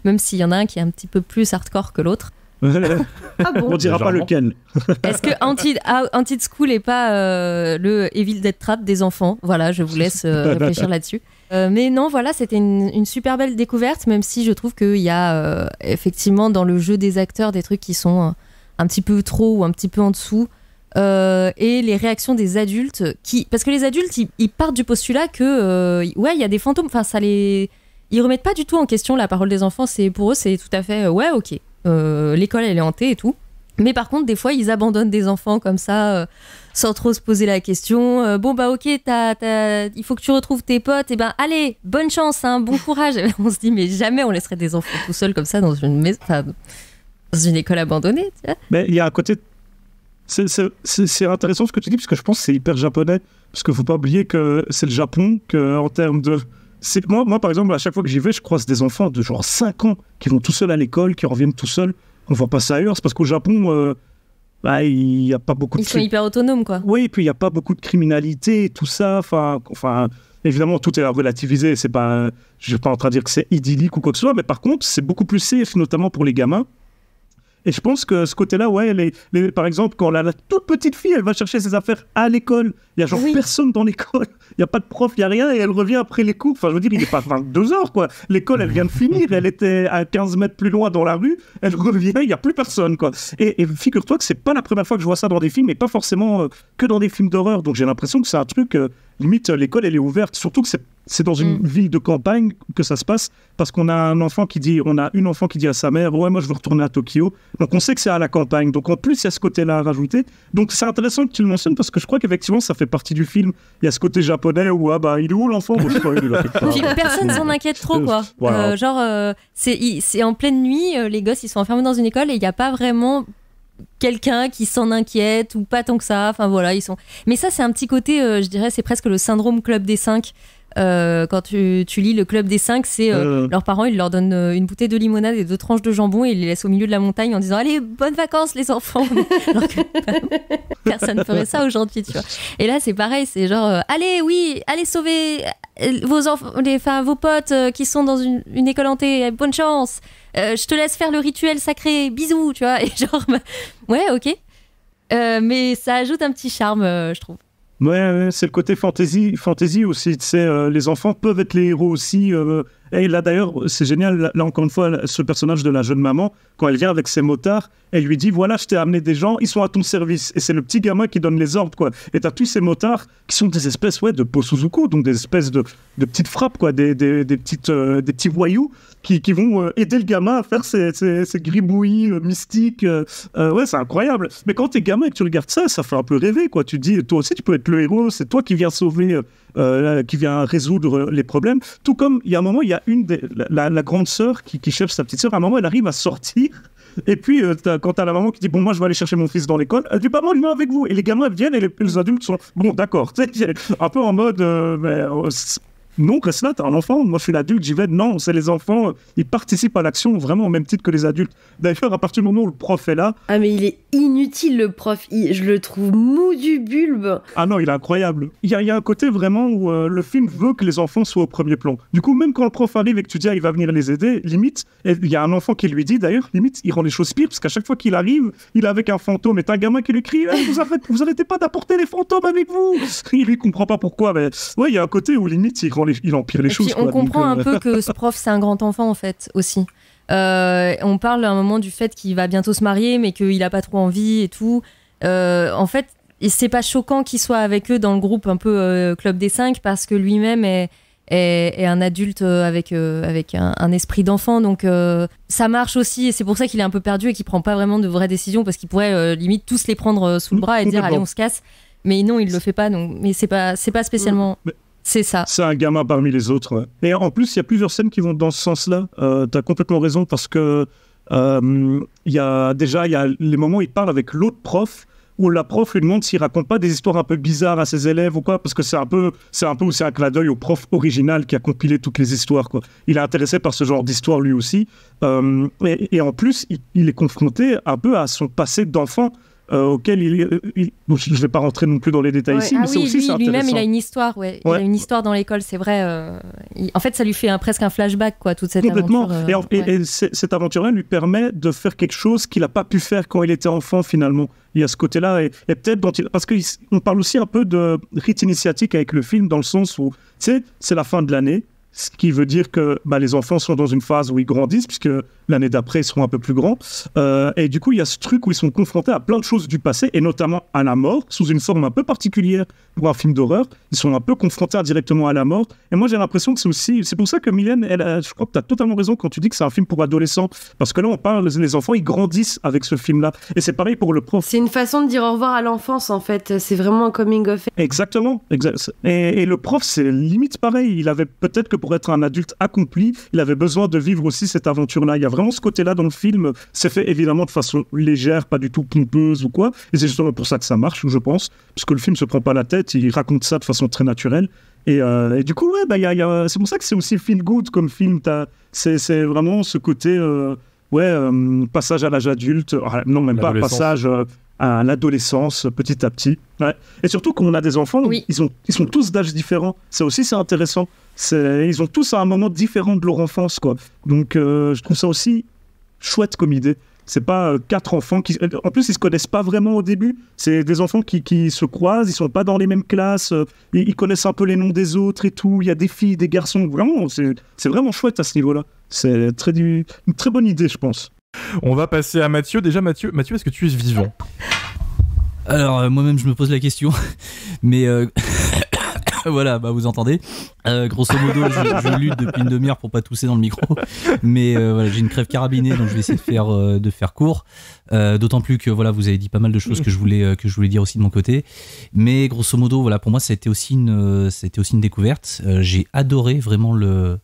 même s'il y en a un qui est un petit peu plus hardcore que l'autre. Ah bon, on dira pas lequel. Est-ce que Haunted School n'est pas le Evil Dead Trap des enfants? Voilà, je vous laisse réfléchir là-dessus. Mais non, voilà, c'était une super belle découverte, même si je trouve qu'il y a effectivement dans le jeu des acteurs des trucs qui sont un petit peu trop ou un petit peu en dessous. Et les réactions des adultes parce que les adultes ils partent du postulat que ouais, il y a des fantômes, enfin ils remettent pas du tout en question la parole des enfants. Pour eux c'est tout à fait ouais, ok, l'école elle est hantée et tout, mais par contre des fois ils abandonnent des enfants comme ça sans trop se poser la question. Bon bah ok, il faut que tu retrouves tes potes, et ben allez, bonne chance, hein, bon courage. Et on se dit mais jamais on laisserait des enfants tout seuls comme ça dans une maison, dans une école abandonnée, tu vois. Mais il y a un côté... C'est intéressant ce que tu dis, parce que je pense que c'est hyper japonais. Parce qu'il ne faut pas oublier que c'est le Japon, qu'en termes de... Moi, par exemple, à chaque fois que j'y vais, je croise des enfants de genre 5 ans qui vont tout seuls à l'école, qui reviennent tout seuls. On ne voit pas ça ailleurs. C'est parce qu'au Japon, il n'y a pas beaucoup de... Ils sont hyper autonomes, quoi. Oui, et puis il n'y a pas beaucoup de criminalité, tout ça. Enfin, évidemment, tout est relativisé. Je ne suis pas en train de dire que c'est idyllique ou quoi que ce soit, mais par contre, c'est beaucoup plus safe, notamment pour les gamins. Et je pense que ce côté-là, ouais, par exemple, quand la toute petite fille, elle va chercher ses affaires à l'école, il y a genre personne dans l'école, il n'y a pas de prof, il n'y a rien, et elle revient après les cours. Enfin, je veux dire, il n'est pas 22h, quoi. L'école, elle vient de finir, elle était à 15 mètres plus loin dans la rue, elle revient, il n'y a plus personne, quoi. Et figure-toi que c'est pas la première fois que je vois ça dans des films, et pas forcément que dans des films d'horreur. Donc j'ai l'impression que c'est un truc, limite, l'école, elle est ouverte, surtout que c'est dans une ville de campagne que ça se passe, parce qu'on a une enfant qui dit à sa mère, ouais, moi je veux retourner à Tokyo. Donc on sait que c'est à la campagne. Donc en plus, il y a ce côté-là à rajouter. Donc c'est intéressant que tu le mentionnes, parce que je crois qu'effectivement, ça fait partie du film. Il y a ce côté japonais où, il est où l'enfant? Puis personne s'en inquiète trop, quoi. Voilà. C'est en pleine nuit, les gosses, ils sont enfermés dans une école et il n'y a pas vraiment quelqu'un qui s'en inquiète ou pas tant que ça. Enfin voilà, ils sont... Mais ça, c'est un petit côté, je dirais, c'est presque le syndrome Club des 5. Quand tu lis le Club des 5, c'est leurs parents, ils leur donnent une bouteille de limonade et 2 tranches de jambon et ils les laissent au milieu de la montagne en disant allez, bonnes vacances les enfants. Alors que personne ne ferait ça aujourd'hui, tu vois. Et là c'est pareil, c'est genre allez sauver vos enfants, vos potes qui sont dans une école hantée, bonne chance, je te laisse faire le rituel sacré, bisous, tu vois. Et genre ouais, ok, mais ça ajoute un petit charme, je trouve. Ouais, c'est le côté fantasy aussi. Tu sais, les enfants peuvent être les héros aussi. Et là d'ailleurs, c'est génial, là encore une fois, ce personnage de la jeune maman, quand elle vient avec ses motards, elle lui dit, voilà, je t'ai amené des gens, ils sont à ton service. Et c'est le petit gamin qui donne les ordres, quoi. Et t'as tous ces motards qui sont des espèces, de Posuzuko, donc des espèces de petites frappes, quoi, des petits voyous qui vont aider le gamin à faire ces gribouillis mystiques. Ouais, c'est incroyable. Mais quand t'es gamin et que tu regardes ça, ça fait un peu rêver, quoi. Tu te dis, toi aussi, tu peux être le héros, c'est toi qui viens sauver, qui vient résoudre les problèmes. Tout comme, il y a un moment, il y a la grande sœur qui cherche sa petite sœur, à un moment, elle arrive à sortir. Et puis, quand t'as la maman qui dit, bon, moi, je vais aller chercher mon fils dans l'école, elle dit, pas moi, je viens avec vous. Et les gamins viennent et les adultes sont, bon, d'accord. Un peu en mode, non, reste là, t'es un enfant, moi je suis l'adulte, j'y vais. Non, c'est les enfants, ils participent à l'action vraiment au même titre que les adultes. D'ailleurs, à partir du moment où le prof est là... Ah mais il est inutile le prof, je le trouve mou du bulbe. Ah non, il est incroyable. Il y a un côté vraiment où le film veut que les enfants soient au premier plan. Du coup, même quand le prof arrive et que tu dis, il va venir les aider, limite, il y a un enfant qui lui dit d'ailleurs, limite, il rend les choses pires, parce qu'à chaque fois qu'il arrive, il est avec un fantôme, et t'as un gamin qui lui crie, vous arrêtez pas d'apporter les fantômes avec vous. Il lui comprend pas pourquoi, mais ouais, il y a un côté où limite, il empire les choses. Puis, on comprend un peu que ce prof, c'est un grand enfant, en fait, aussi. On parle à un moment du fait qu'il va bientôt se marier, mais qu'il a pas trop envie et tout. En fait, c'est pas choquant qu'il soit avec eux dans le groupe un peu Club des 5, parce que lui-même est un adulte avec un esprit d'enfant. Donc, ça marche aussi, et c'est pour ça qu'il est un peu perdu et qu'il prend pas vraiment de vraies décisions, parce qu'il pourrait limite tous les prendre sous le bras et dire, allez, on se casse. Mais non, il le fait pas, donc. Mais c'est pas spécialement... C'est ça. C'est un gamin parmi les autres. Ouais. Et en plus, il y a plusieurs scènes qui vont dans ce sens-là. T'as complètement raison, parce que il y a les moments où il parle avec l'autre prof, où la prof lui demande s'il raconte pas des histoires un peu bizarres à ses élèves ou quoi, parce que c'est un peu aussi un clin d'œil au prof original qui a compilé toutes les histoires, quoi. Il est intéressé par ce genre d'histoire lui aussi. Et en plus, il est confronté un peu à son passé d'enfant, auquel je ne vais pas rentrer non plus dans les détails ici, mais c'est aussi c'est intéressant. Lui-même, il a une histoire, Il a une histoire dans l'école, c'est vrai. En fait, ça lui fait presque un flashback, quoi, toute cette complètement. aventure. Et cette aventure-là lui permet de faire quelque chose qu'il n'a pas pu faire quand il était enfant, finalement. Il y a ce côté-là, et peut-être parce qu'on parle aussi un peu de rite initiatique avec le film, dans le sens où, tu sais, c'est la fin de l'année, ce qui veut dire que les enfants sont dans une phase où ils grandissent, puisque l'année d'après, ils seront un peu plus grands. Et du coup, il y a ce truc où ils sont confrontés à plein de choses du passé, et notamment à la mort, sous une forme un peu particulière pour un film d'horreur. Ils sont un peu confrontés directement à la mort. Et moi, j'ai l'impression que c'est pour ça que Mylène, je crois que tu as totalement raison quand tu dis que c'est un film pour adolescents. Parce que là, on parle, les enfants, ils grandissent avec ce film-là. Et c'est pareil pour le prof. C'est une façon de dire au revoir à l'enfance, en fait. C'est vraiment un coming of age. Exactement. Et le prof, c'est limite pareil. Il avait peut-être que pour être un adulte accompli, il avait besoin de vivre aussi cette aventure-là. Il y a vraiment ce côté-là dans le film. C'est fait évidemment de façon légère, pas du tout pompeuse ou quoi. Et c'est justement pour ça que ça marche, je pense. Parce que le film se prend pas la tête, il raconte ça de façon très naturelle. Et du coup, c'est pour ça que c'est aussi feel good comme film. C'est vraiment ce côté, passage à l'âge adulte. Non, même pas, passage à l'adolescence petit à petit. Ouais. Et surtout, quand on a des enfants, ils sont tous d'âge différents. Ça aussi, c'est intéressant. Ils ont tous à un moment différent de leur enfance, quoi. Donc, je trouve ça aussi chouette comme idée. C'est pas 4 enfants qui... En plus, ils se connaissent pas vraiment au début. C'est des enfants qui se croisent, ils sont pas dans les mêmes classes, ils connaissent un peu les noms des autres et tout. Il y a des filles, des garçons. Vraiment, c'est vraiment chouette à ce niveau-là. C'est une très bonne idée, je pense. On va passer à Mathieu. Déjà, Mathieu, est-ce que tu es vivant ? Alors, moi-même, je me pose la question. Mais... voilà, vous entendez. Grosso modo, je lutte depuis une demi-heure pour pas tousser dans le micro. Mais voilà, j'ai une crève carabinée, donc je vais essayer de faire court. D'autant plus que voilà, vous avez dit pas mal de choses que je voulais dire aussi de mon côté. Mais grosso modo, voilà, pour moi, ça a été aussi une découverte. J'ai adoré vraiment le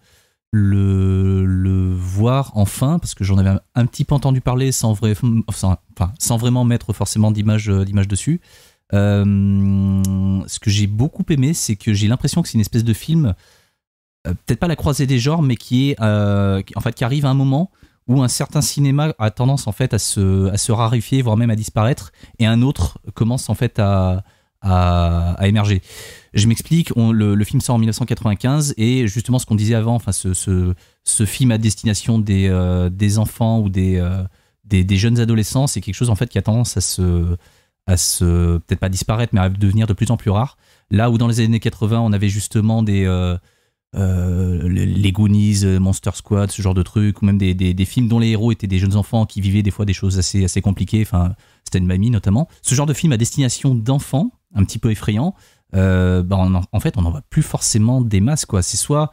voir enfin, parce que j'en avais un petit peu entendu parler sans vraiment mettre forcément d'image dessus. Ce que j'ai beaucoup aimé, c'est que j'ai l'impression que c'est une espèce de film, peut-être pas la croisée des genres, mais qui arrive à un moment où un certain cinéma a tendance en fait à se raréfier, voire même à disparaître, et un autre commence en fait à émerger. Je m'explique, le film sort en 1995, et justement ce qu'on disait avant, enfin ce film à destination des enfants ou des jeunes adolescents, c'est quelque chose en fait qui a tendance à se peut-être pas disparaître, mais à devenir de plus en plus rare. Là où dans les années 80, on avait justement des les Goonies, Monster Squad, ce genre de trucs, ou même des films dont les héros étaient des jeunes enfants qui vivaient des fois des choses assez compliquées, enfin Stand By Me notamment. Ce genre de film à destination d'enfants, un petit peu effrayant, en fait on n'en voit plus forcément des masses, quoi. C'est soit,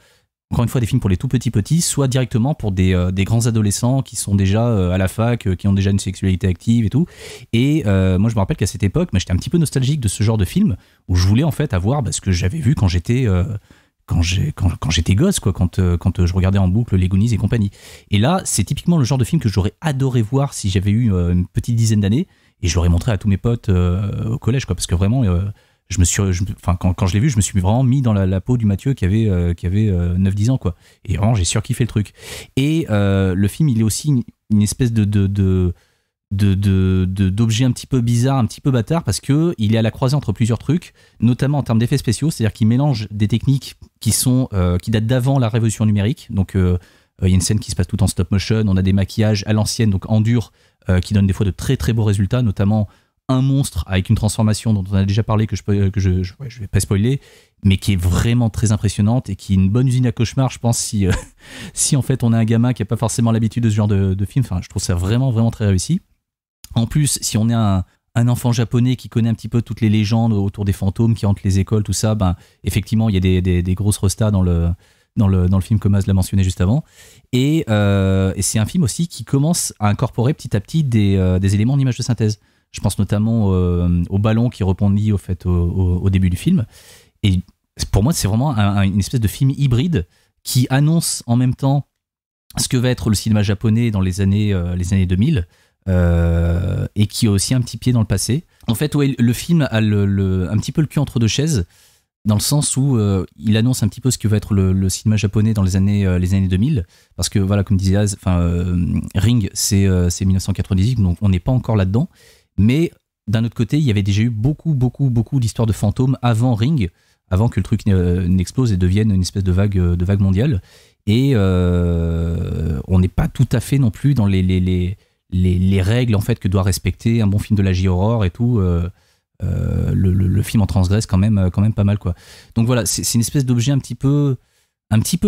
encore une fois, des films pour les tout petits, soit directement pour des grands adolescents qui sont déjà à la fac, qui ont déjà une sexualité active et tout. Et moi je me rappelle qu'à cette époque, j'étais un petit peu nostalgique de ce genre de film, où je voulais en fait avoir ce que j'avais vu quand j'étais... Quand j'étais gosse, quoi, quand je regardais en boucle les Goonies et compagnie. Et là, c'est typiquement le genre de film que j'aurais adoré voir si j'avais eu une petite dizaine d'années, et je l'aurais montré à tous mes potes au collège, quoi, parce que vraiment, quand je l'ai vu, je me suis vraiment mis dans la peau du Mathieu qui avait 9-10 ans, quoi. Et vraiment, j'ai surkiffé le truc. Et le film, il est aussi une espèce d'objet un petit peu bizarre, un petit peu bâtard, parce que il est à la croisée entre plusieurs trucs, notamment en termes d'effets spéciaux, c'est-à-dire qu'il mélange des techniques qui datent d'avant la révolution numérique. Donc il y a une scène qui se passe tout en stop motion, on a des maquillages à l'ancienne, donc en dur, qui donnent des fois de très très beaux résultats, notamment un monstre avec une transformation dont on a déjà parlé, que je vais pas spoiler, mais qui est vraiment très impressionnante et qui est une bonne usine à cauchemar, je pense, si en fait on a un gamin qui a pas forcément l'habitude de ce genre de film. Enfin, je trouve ça vraiment vraiment très réussi. En plus, si on est un enfant japonais qui connaît un petit peu toutes les légendes autour des fantômes qui hantent les écoles, tout ça, effectivement, il y a des grosses restas dans le film, comme Az l'a mentionné juste avant. Et c'est un film aussi qui commence à incorporer petit à petit des éléments d'image de synthèse. Je pense notamment au ballon qui rebondit au début du film. Et pour moi, c'est vraiment une espèce de film hybride qui annonce en même temps ce que va être le cinéma japonais dans les années 2000. Et qui a aussi un petit pied dans le passé. En fait, ouais, le film a un petit peu le cul entre deux chaises, dans le sens où il annonce un petit peu ce que va être le cinéma japonais dans les années 2000, parce que voilà, comme disait Az, Ring, c'est 1998, donc on n'est pas encore là-dedans. Mais d'un autre côté, il y avait déjà eu beaucoup d'histoires de fantômes avant Ring, avant que le truc n'explose et devienne une espèce de vague mondiale. Et on n'est pas tout à fait non plus dans les règles en fait que doit respecter un bon film de la J-horror et tout. Le film en transgresse quand même pas mal, quoi. Donc voilà, c'est une espèce d'objet un petit peu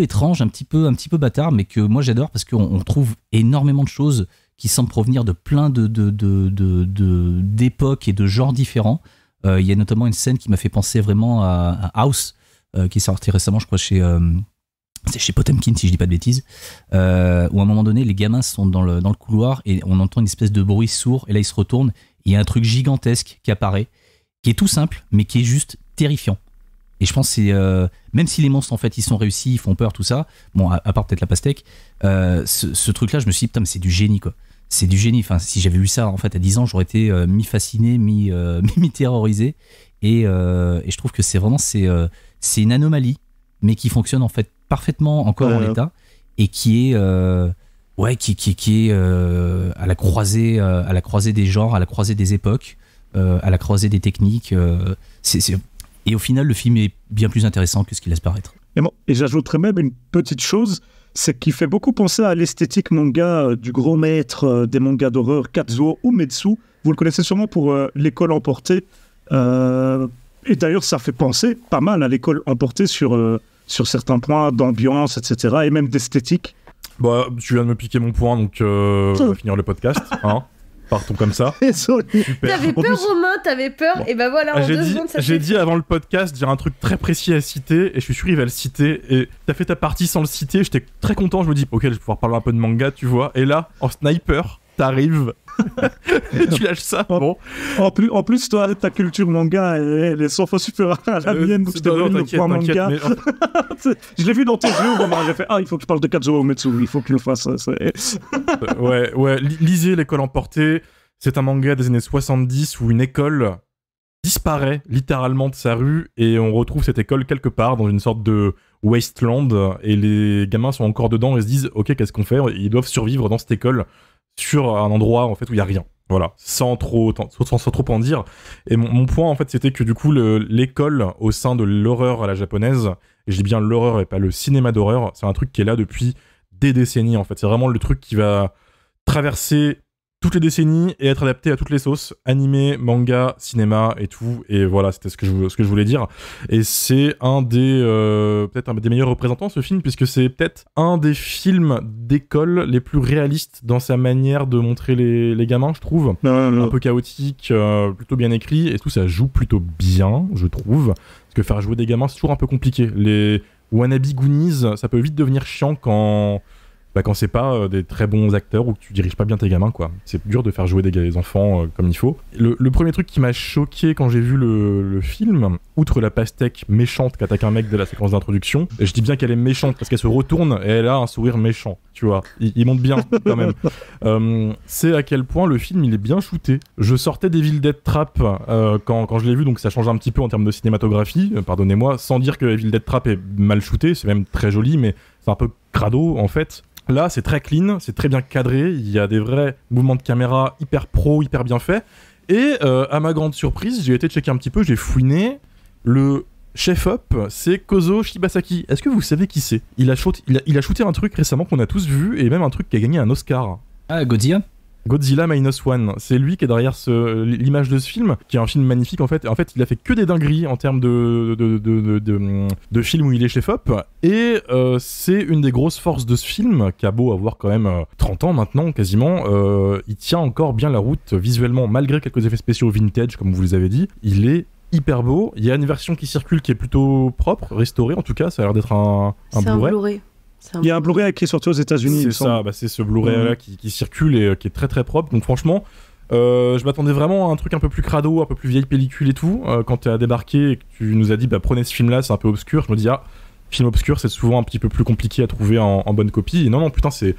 étrange, un petit peu bâtard, mais que moi j'adore parce qu'on trouve énormément de choses qui semblent provenir de plein d'époques et de genres différents. Il y a notamment une scène qui m'a fait penser vraiment à House, qui est sorti récemment, je crois, c'est chez Potemkin, si je dis pas de bêtises, où à un moment donné, les gamins sont dans le couloir et on entend une espèce de bruit sourd, et là ils se retournent, il y a un truc gigantesque qui apparaît, qui est tout simple, mais qui est juste terrifiant. Et je pense que c'est... même si les monstres, en fait, ils sont réussis, ils font peur, tout ça, bon, à part peut-être la pastèque, ce truc-là, je me suis dit, putain, mais c'est du génie, quoi. C'est du génie. Enfin, si j'avais vu ça, en fait, à 10 ans, j'aurais été mi-fasciné, mi-terrorisé. Et je trouve que c'est vraiment... C'est une anomalie, mais qui fonctionne, en fait, parfaitement encore en l'état, et qui est... qui est à la croisée des genres, à la croisée des époques, à la croisée des techniques. Et au final, le film est bien plus intéressant que ce qu'il laisse paraître. Et j'ajouterais même une petite chose, c'est qu'il fait beaucoup penser à l'esthétique manga du gros maître des mangas d'horreur, Kazuo Umetsu. Vous le connaissez sûrement pour L'école emportée. Et d'ailleurs, ça fait penser pas mal à L'école emportée sur certains points d'ambiance, etc. et même d'esthétique. Bah, tu viens de me piquer mon point, donc on va finir le podcast. Hein. Partons comme ça. Super. T'avais peur, Romain, t'avais peur, bon. Et ben voilà, en 2 secondes, ça j'ai dit avant le podcast, j'ai un truc très précis à citer, et je suis sûr qu'il va le citer, et t'as fait ta partie sans le citer, j'étais très content, je me dis, ok, je vais pouvoir parler un peu de manga, tu vois, et là, en sniper, t'arrives, et tu lâches ça, bon. En plus, toi, ta culture manga, elle est 100 fois supérieure à la mienne, donc je t'ai donné le point manga. Mais... je l'ai vu dans tes yeux, Romain, j'ai fait, il faut que je parle de Kazuo Umetsu, il faut que je le fasse. Ouais, lisez L'école emportée, c'est un manga des années 70 où une école disparaît littéralement de sa rue, et on retrouve cette école quelque part dans une sorte de wasteland, et les gamins sont encore dedans et se disent, ok, qu'est-ce qu'on fait ? Ils doivent survivre dans cette école, sur un endroit en fait où il y a rien, voilà, sans trop en dire. Et mon point en fait, c'était que du coup l'école au sein de l'horreur à la japonaise, et je dis bien l'horreur et pas le cinéma d'horreur, c'est un truc qui est là depuis des décennies en fait. C'est vraiment le truc qui va traverser toutes les décennies et être adapté à toutes les sauces, animé, manga, cinéma et tout. Et voilà, c'était ce que je voulais dire. Et c'est peut-être un des meilleurs représentants, ce film, puisque c'est peut-être un des films d'école les plus réalistes dans sa manière de montrer les gamins, je trouve. Un peu chaotique, plutôt bien écrit, et tout, ça joue plutôt bien, je trouve. Parce que faire jouer des gamins, c'est toujours un peu compliqué. Les wannabe Goonies, ça peut vite devenir chiant quand c'est pas des très bons acteurs ou que tu diriges pas bien tes gamins, quoi. C'est dur de faire jouer des enfants comme il faut. Le premier truc qui m'a choqué quand j'ai vu le film, outre la pastèque méchante qu'attaque un mec dès la séquence d'introduction, et je dis bien qu'elle est méchante parce qu'elle se retourne et elle a un sourire méchant, tu vois. Il monte bien quand même. C'est à quel point le film il est bien shooté. Je sortais d'Evil Dead Trap quand je l'ai vu, donc ça change un petit peu en termes de cinématographie, pardonnez-moi, sans dire que Evil Dead Trap est mal shooté, c'est même très joli, mais c'est un peu crado en fait. Là, c'est très clean, c'est très bien cadré, il y a des vrais mouvements de caméra hyper pro, hyper bien faits. Et à ma grande surprise, j'ai été checker un petit peu, j'ai fouiné. Le chef-op, c'est Kozo Shibasaki. Est-ce que vous savez qui c'est ? Il a shooté un truc récemment qu'on a tous vu, et même un truc qui a gagné un Oscar. Ah, Godzilla ? Godzilla -1. C'est lui qui est derrière l'image de ce film, qui est un film magnifique en fait. En fait, il a fait que des dingueries en termes de film où il est chef-op. Et c'est une des grosses forces de ce film, qui a beau avoir quand même 30 ans maintenant, quasiment. Il tient encore bien la route visuellement, malgré quelques effets spéciaux vintage, comme vous les avez dit. Il est hyper beau. Il y a une version qui circule qui est plutôt propre, restaurée en tout cas. Ça a l'air d'être un Blu-ray. Il y a un Blu-ray qui est sorti aux États-Unis. C'est ça, c'est ce Blu-ray là qui circule et qui est très très propre. Donc franchement, je m'attendais vraiment à un truc un peu plus crado, un peu plus vieille pellicule et tout. Quand tu as débarqué et que tu nous as dit prenez ce film là, c'est un peu obscur, je me dis film obscur c'est souvent un petit peu plus compliqué à trouver en bonne copie. Et non putain c'est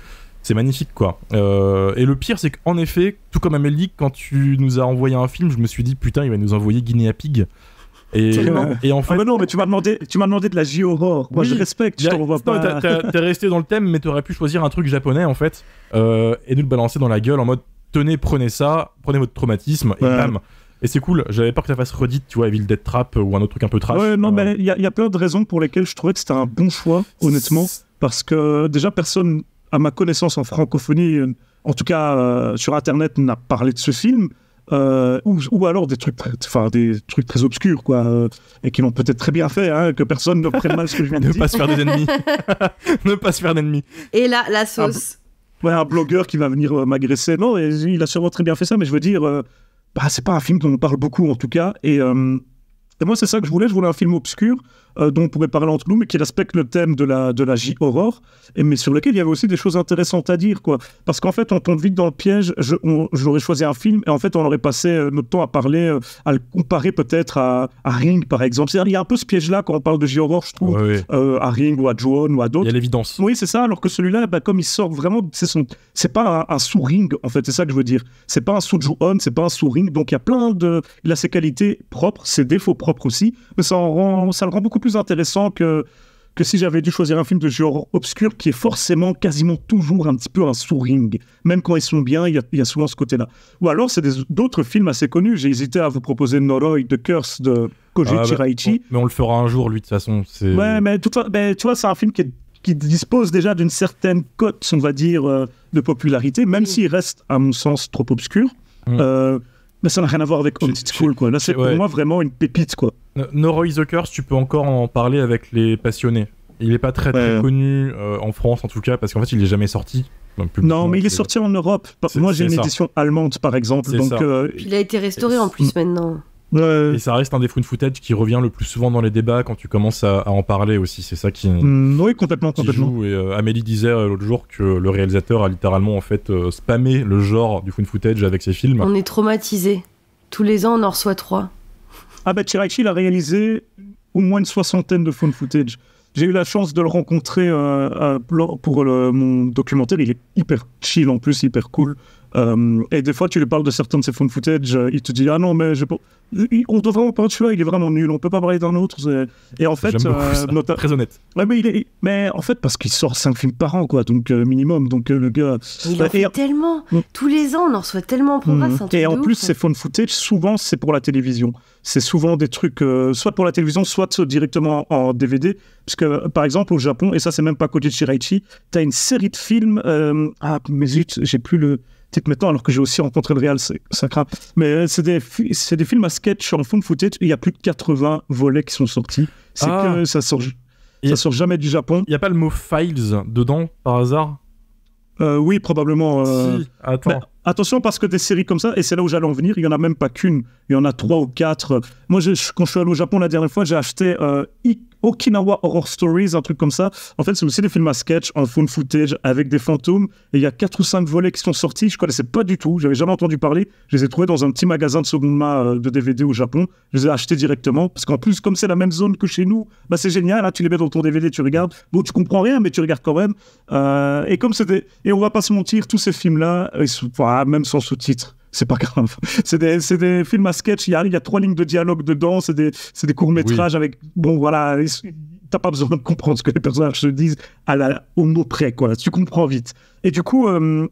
magnifique quoi. Et le pire c'est qu'en effet, tout comme Amélie, quand tu nous as envoyé un film, je me suis dit putain il va nous envoyer Guinea Pig. Et en fait, non, mais tu m'as demandé de la J-horror. Moi, je respecte, je t'en vois pas. T'es resté dans le thème, mais t'aurais pu choisir un truc japonais en fait, et nous le balancer dans la gueule en mode tenez, prenez ça, prenez votre traumatisme, et bam. Et c'est cool, j'avais peur que ça fasse redite, tu vois, Evil Dead Trap ou un autre truc un peu trash. Ouais, non, mais il y a plein de raisons pour lesquelles je trouvais que c'était un bon choix, honnêtement, parce que déjà, personne, à ma connaissance en francophonie, en tout cas sur Internet, n'a parlé de ce film. Ou alors des trucs très obscurs quoi, et qui l'ont peut-être très bien fait, hein, que personne ne prenne mal ce que je viens de dire. Ne pas se faire des ennemis. Ne pas se faire d'ennemis. Et là, la sauce. Un blogueur qui va venir m'agresser. Non, il a sûrement très bien fait ça, mais je veux dire, c'est pas un film dont on parle beaucoup en tout cas. Et moi, c'est ça que je voulais un film obscur dont on pourrait parler entre nous, mais qui respecte le thème de la J-horror, mais sur lequel il y avait aussi des choses intéressantes à dire, quoi. Parce qu'en fait, on tombe vite dans le piège. J'aurais choisi un film, et en fait, on aurait passé notre temps à parler, à le comparer peut-être à Ring, par exemple. C'est-à-dire, il y a un peu ce piège-là quand on parle de J-horror, je trouve, à Ring ou à Ju-On ou à d'autres. Il y a l'évidence. Oui, c'est ça, alors que celui-là, comme il sort vraiment, c'est pas un sous-Ring, en fait, c'est ça que je veux dire. C'est pas un sous-Ju-On, c'est pas un sous-Ring, donc il y a il a ses qualités propres, ses défauts propres aussi, mais ça le rend beaucoup plus intéressant que si j'avais dû choisir un film de genre obscur qui est forcément quasiment toujours un petit peu un sous-Ring. Même quand ils sont bien, il y a souvent ce côté-là. Ou alors, c'est d'autres films assez connus. J'ai hésité à vous proposer Noroi, The Curse de Koji Chiraichi. Mais on le fera un jour, lui, de toute façon. Ouais, mais tu vois, c'est un film qui dispose déjà d'une certaine cote, on va dire, de popularité, même s'il reste, à mon sens, trop obscur. Mais ça n'a rien à voir avec Home School, quoi. Là, c'est pour moi vraiment une pépite, quoi. Noroi The Curse, tu peux encore en parler avec les passionnés. Il n'est pas très connu en France, en tout cas, parce qu'en fait, il n'est jamais sorti. Non, mais il est sorti en Europe. Moi, j'ai une édition allemande, par exemple. Donc, Puis il a été restauré en plus maintenant. Et ça reste un des found footage qui revient le plus souvent dans les débats quand tu commences à en parler aussi. C'est ça qui. Oui, complètement. Joue. Et Amélie disait l'autre jour que le réalisateur a littéralement en fait spammé le genre du found footage avec ses films. On est traumatisés. Tous les ans, on en reçoit 3. Chiraichi, il a réalisé au moins une 60aine de found footage. J'ai eu la chance de le rencontrer pour mon documentaire. Il est hyper chill en plus, hyper cool. Et des fois, tu lui parles de certains de ses found footage, il te dit « Ah non, mais on doit vraiment parler de celui-là, il est vraiment nul, on peut pas parler d'un autre. » Et en fait... Très honnête. Ouais, mais en fait, parce qu'il sort 5 films par an, quoi, donc minimum. Donc le gars... Il en fait tellement. Tous les ans, on en reçoit tellement en progrès. Et en plus, ces found footage, souvent, c'est pour la télévision. C'est souvent des trucs, soit pour la télévision, soit directement en DVD. Parce que, par exemple, au Japon, et ça, c'est même pas Koji Chiraichi, t'as une série de films... mais zut, j'ai plus le... titre maintenant, alors que j'ai aussi rencontré le réal, ça craint. Mais c'est des films à sketch en fond de footage. Il y a plus de 80 volets qui sont sortis. C'est que ça sort jamais du Japon. Il n'y a pas le mot files dedans, par hasard? Oui, probablement. Si, attends. Mais attention, parce que des séries comme ça, et c'est là où j'allais en venir, il n'y en a même pas qu'une. Il y en a 3 ou 4. Moi, quand je suis allé au Japon la dernière fois, j'ai acheté Okinawa Horror Stories, un truc comme ça. En fait, c'est aussi des films à sketch en phone footage avec des fantômes. Et il y a 4 ou 5 volets qui sont sortis. Je ne connaissais pas du tout. J'avais jamais entendu parler. Je les ai trouvés dans un petit magasin de seconde main de DVD au Japon. Je les ai achetés directement. Parce qu'en plus, comme c'est la même zone que chez nous, bah, c'est génial. Hein, tu les mets dans ton DVD, tu regardes. Bon, tu comprends rien, mais tu regardes quand même. Et comme c'était. Et on va pas se mentir, tous ces films-là, même sans sous-titres. C'est pas grave. C'est des films à sketch. Il y a 3 lignes de dialogue dedans. C'est des courts-métrages avec. Bon, voilà. T'as pas besoin de comprendre ce que les personnages se disent au mot près, quoi. Tu comprends vite. Et du coup, on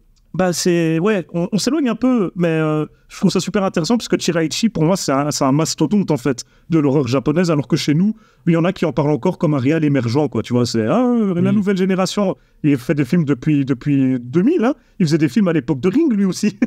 s'éloigne un peu, mais je trouve ça super intéressant parce que Shiraishi, pour moi, c'est un mastodonte, en fait, de l'horreur japonaise, alors que chez nous, il y en a qui en parlent encore comme un réel émergent, quoi. Tu vois, c'est la nouvelle génération. Il fait des films depuis 2000, hein. Il faisait des films à l'époque de Ring, lui aussi.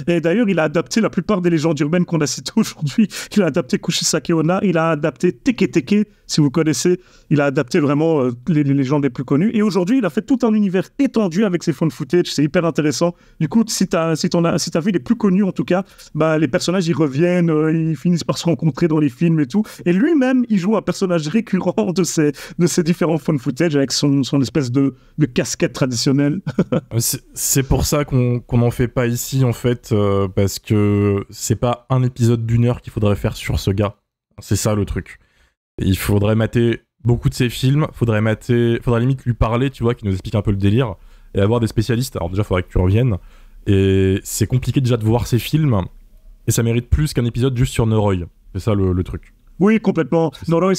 Et d'ailleurs, il a adapté la plupart des légendes urbaines qu'on a citées aujourd'hui. Il a adapté Kushisake Onna, il a adapté Teke Teke, si vous connaissez. Il a adapté vraiment les légendes les plus connues. Et aujourd'hui, il a fait tout un univers étendu avec ses phone footage. C'est hyper intéressant. Du coup, si t'as vu les plus connus, en tout cas, bah, les personnages, ils reviennent, ils finissent par se rencontrer dans les films et tout. Et lui-même, il joue un personnage récurrent de ces différents phone footage avec son espèce de casquette traditionnelle. C'est pour ça qu'on n'en fait pas ici, en fait, parce que c'est pas un épisode d'1 heure qu'il faudrait faire sur ce gars. C'est ça le truc. Il faudrait mater beaucoup de ses films, faudrait limite lui parler, tu vois, qui nous explique un peu le délire, et avoir des spécialistes. Alors déjà, faudrait que tu reviennes. Et c'est compliqué déjà de voir ces films, et ça mérite plus qu'un épisode juste sur Noroi. C'est ça le truc. Oui, complètement. Noroi,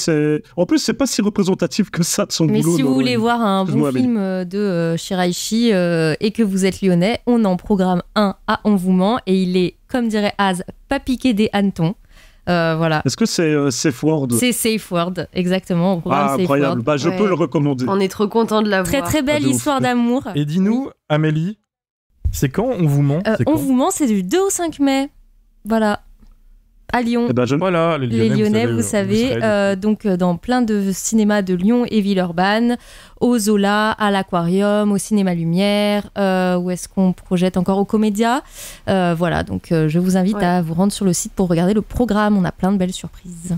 en plus, c'est pas si représentatif que ça de son boulot. Mais si vous voulez voir un bon film de Shiraishi et que vous êtes lyonnais, on en programme un à Envoûment, et il est, comme dirait Az, pas piqué des hannetons. Voilà. Est-ce que c'est Safe Word? C'est Safe Word, exactement. Incroyable. Bah, je peux le recommander. On est trop content de la voir. Très très belle histoire d'amour. Et dis-nous, Amélie, c'est quand Envoûment? Envoûment, c'est du 2 au 5 mai. Voilà. À Lyon. Voilà, les Lyonnais, vous savez, donc dans plein de cinémas de Lyon et Villeurbanne, au Zola, à l'Aquarium, au Cinéma Lumière, où est-ce qu'on projette encore, au Comédia. Voilà, donc je vous invite à vous rendre sur le site pour regarder le programme. On a plein de belles surprises.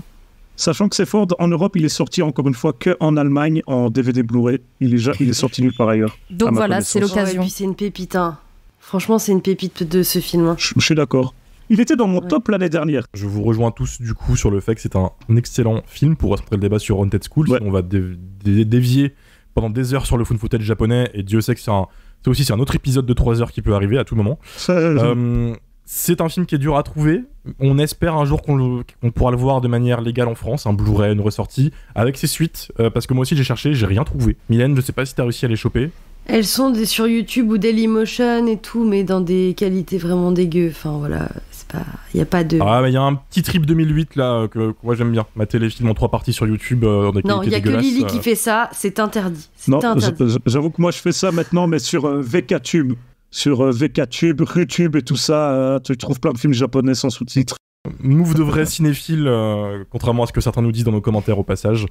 Sachant que c'est fort, en Europe, il est sorti encore une fois qu'en Allemagne en DVD Blu-ray. Il est sorti nulle part ailleurs. Donc voilà, c'est l'occasion. Et puis c'est une pépite, hein. Franchement, c'est une pépite de ce film. Hein. Je suis d'accord. Il était dans mon top l'année dernière. Je vous rejoins tous du coup sur le fait que c'est un excellent film pour centrer le débat sur Haunted School. On va dévier pendant des heures sur le phone footage japonais, et Dieu sait que c'est un autre épisode de 3 heures qui peut arriver à tout moment. C'est un film qui est dur à trouver. On espère un jour qu'on pourra le voir de manière légale en France, un Blu-ray, une ressortie, avec ses suites, parce que moi aussi j'ai cherché, j'ai rien trouvé. Mylène, je sais pas si t'as réussi à les choper. Elles sont sur YouTube ou Dailymotion et tout, mais dans des qualités vraiment dégueu. Enfin voilà, il n'y a pas de... Ah, mais il y a un petit trip 2008 là que moi j'aime bien. Mater les films en 3 parties sur YouTube dans des qualités dégueulasses. Non, il n'y a que Lily qui fait ça, c'est interdit. J'avoue que moi je fais ça maintenant, mais sur VKTube. Sur VKTube, YouTube et tout ça, tu trouves plein de films japonais sans sous-titres. Move de vrais cinéphiles, contrairement à ce que certains nous disent dans nos commentaires au passage.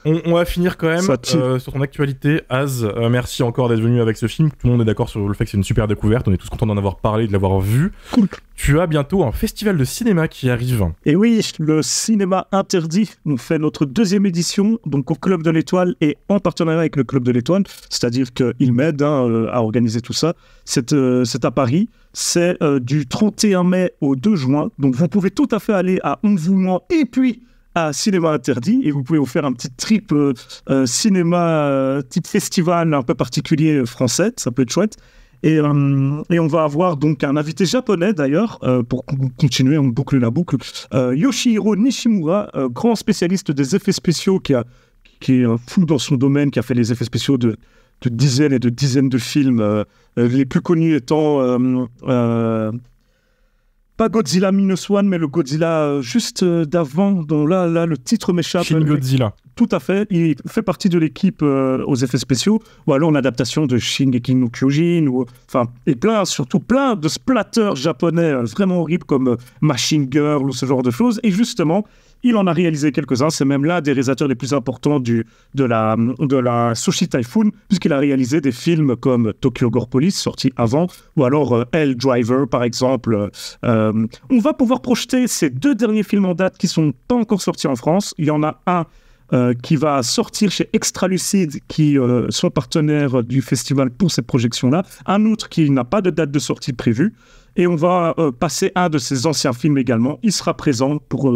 On va finir quand même sur ton actualité, Az. Merci encore d'être venu avec ce film. Tout le monde est d'accord sur le fait que c'est une super découverte. On est tous contents d'en avoir parlé, de l'avoir vu. Cool. Tu as bientôt un festival de cinéma qui arrive. Et oui, le Cinéma Interdit. On fait notre 2e édition, donc au Club de l'Étoile et en partenariat avec le Club de l'Étoile. C'est-à-dire qu'il m'aide à organiser tout ça. C'est à Paris. C'est du 31 mai au 2 juin. Donc vous pouvez tout à fait aller à Envoûment et puis à Cinéma Interdit, et vous pouvez vous faire un petit trip cinéma, type festival un peu particulier français, ça peut être chouette. Et on va avoir donc un invité japonais d'ailleurs, pour continuer, on boucle la boucle, Yoshihiro Nishimura, grand spécialiste des effets spéciaux, qui est fou dans son domaine, qui a fait les effets spéciaux de dizaines et de dizaines de films, les plus connus étant... pas Godzilla Minus One, mais le Godzilla juste d'avant, dont là, le titre m'échappe. Shin Godzilla. tout à fait. Il fait partie de l'équipe aux effets spéciaux, ou alors l'adaptation de Shingeki no Kyojin, et surtout plein de splatters japonais vraiment horribles comme Machine Girl ou ce genre de choses. Et justement, il en a réalisé quelques-uns. C'est même l'un des réalisateurs les plus importants de la Sushi Typhoon, puisqu'il a réalisé des films comme Tokyo Gore Police, sorti avant, ou alors Hell Driver, par exemple. On va pouvoir projeter ces 2 derniers films en date qui sont pas encore sortis en France. Il y en a un qui va sortir chez Extralucide, qui sont partenaires du festival pour cette projection-là. Un autre qui n'a pas de date de sortie prévue. Et on va passer un de ses anciens films également. Il sera présent pour...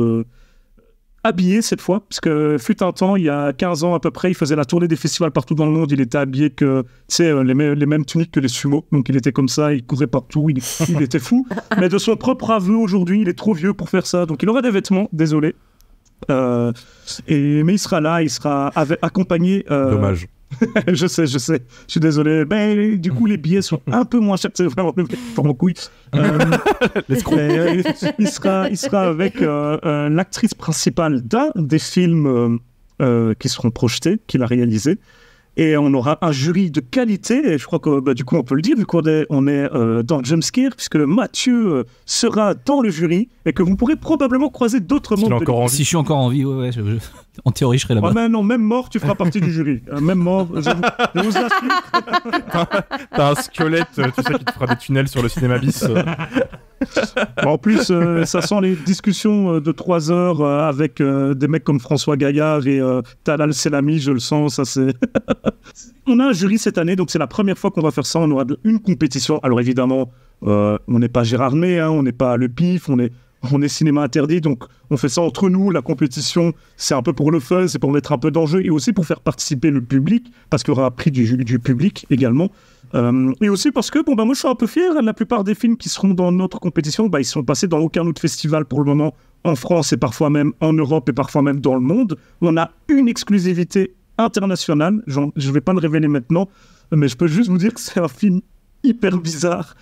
habillé cette fois, parce que fut un temps, il y a 15 ans à peu près, il faisait la tournée des festivals partout dans le monde, il était habillé que, les mêmes tuniques que les sumo, donc il était comme ça, il courait partout, il était fou, mais de son propre aveu aujourd'hui, il est trop vieux pour faire ça, donc il aura des vêtements, désolé, mais il sera là, il sera accompagné... Dommage. je sais, je suis désolé. Ben, du coup, les billets sont un peu moins chers. C'est vraiment pour mon couille. Il sera avec l'actrice principale d'un des films qui seront projetés, qu'il a réalisé. Et on aura un jury de qualité, et je crois que du coup on peut le dire, vu qu'on est dans Jumpscare, puisque Mathieu sera dans le jury, et que vous pourrez probablement croiser d'autres membres. Si je suis encore en vie, ouais, en théorie je serai là-bas. Mais non, même mort, tu feras partie du jury. Même mort, je vous assure. T'as un squelette, tu sais, qui te fera des tunnels sur le cinéma bis. En plus, ça sent les discussions de 3 heures avec des mecs comme François Gaillard et Talal Selami, je le sens, ça c'est... On a un jury cette année, donc c'est la première fois qu'on va faire ça. On aura une compétition. Alors évidemment, on n'est pas Gérard May, on n'est pas Le Pif, on est cinéma interdit, donc on fait ça entre nous. La compétition, c'est un peu pour le fun, c'est pour mettre un peu d'enjeu et aussi pour faire participer le public, parce qu'il y aura un prix du public également. Et aussi parce que, moi je suis un peu fier, la plupart des films qui seront dans notre compétition, ils sont passés dans aucun autre festival pour le moment, en France et parfois même en Europe et parfois même dans le monde. On a une exclusivité internationale, je ne vais pas le révéler maintenant, mais je peux juste vous dire que c'est un film hyper bizarre.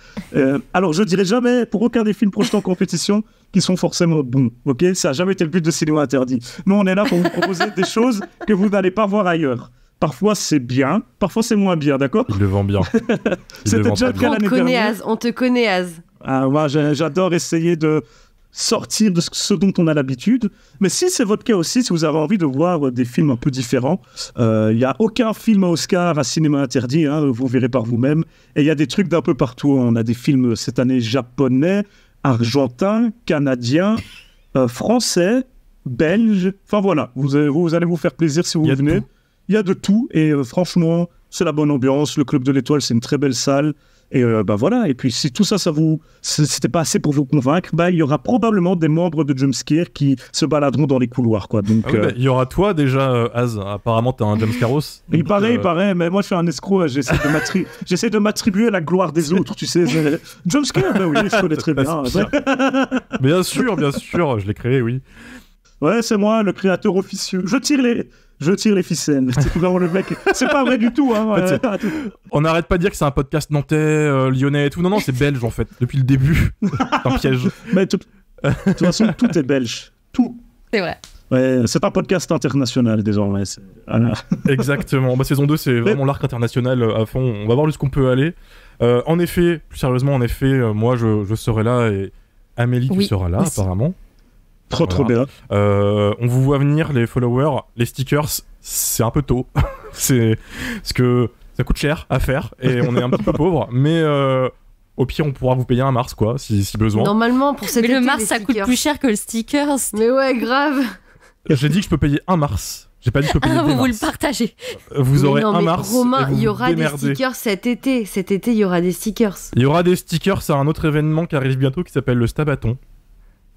Alors je dirais jamais pour aucun des films projetés en compétition qui sont forcément bons, ok ? Ça n'a jamais été le but de Cinéma Interdit. Nous on est là pour vous proposer des choses que vous n'allez pas voir ailleurs. Parfois c'est bien, parfois c'est moins bien, d'accord ? Il le vend bien. C'était déjà le cas l'année dernière. On te connaît, Az. Ah, moi j'adore essayer de sortir de ce dont on a l'habitude. Mais si c'est votre cas aussi, si vous avez envie de voir des films un peu différents, il n'y a aucun film à Oscar à Cinéma Interdit, vous verrez par vous-même. Et il y a des trucs d'un peu partout. On a des films cette année japonais, argentins, canadiens, français, belges. Enfin voilà, vous allez vous faire plaisir si vous venez. Il y a de tout et franchement, c'est la bonne ambiance. Le Club de l'Étoile, c'est une très belle salle. Et voilà, et puis si tout ça, c'était pas assez pour vous convaincre, il y aura probablement des membres de Jumpscare qui se baladeront dans les couloirs, quoi. Donc, il y aura toi déjà, Az, apparemment t'as un Jumpscaros. Il paraît, mais moi je suis un escroc, j'essaie de m'attribuer la gloire des autres, tu sais. Jumpscare, oui, je connais très bien. Bien sûr, je l'ai créé, oui. Ouais, c'est moi, le créateur officieux. Je tire les ficelles. C'est vraiment le mec. C'est pas vrai du tout, hein. En fait, on n'arrête pas de dire que c'est un podcast nantais, lyonnais et tout. Non, c'est belge en fait, depuis le début. C'est un piège. Mais de toute façon, tout est belge. Tout. C'est vrai. Ouais, c'est un podcast international désormais. Voilà. Exactement. Saison 2, c'est vraiment l'arc international à fond. On va voir jusqu'où on peut aller. En effet, plus sérieusement, moi je serai là et Amélie, tu seras là aussi. Apparemment. Trop bien. On vous voit venir, les followers, les stickers, c'est un peu tôt. C'est parce que ça coûte cher à faire et on est un petit peu pauvre, mais au pire on pourra vous payer un Mars quoi, si besoin. Normalement pour cet été, le Mars ça coûte plus cher que le stickers. Mais ouais, grave. J'ai dit que je peux payer un Mars. J'ai pas dit que je peux payer des Mars. Vous le partagez. Vous aurez un Mars. Romain, il y aura des stickers cet été. Cet été, il y aura des stickers. Il y aura des stickers, c'est un autre événement qui arrive bientôt qui s'appelle le Stabaton.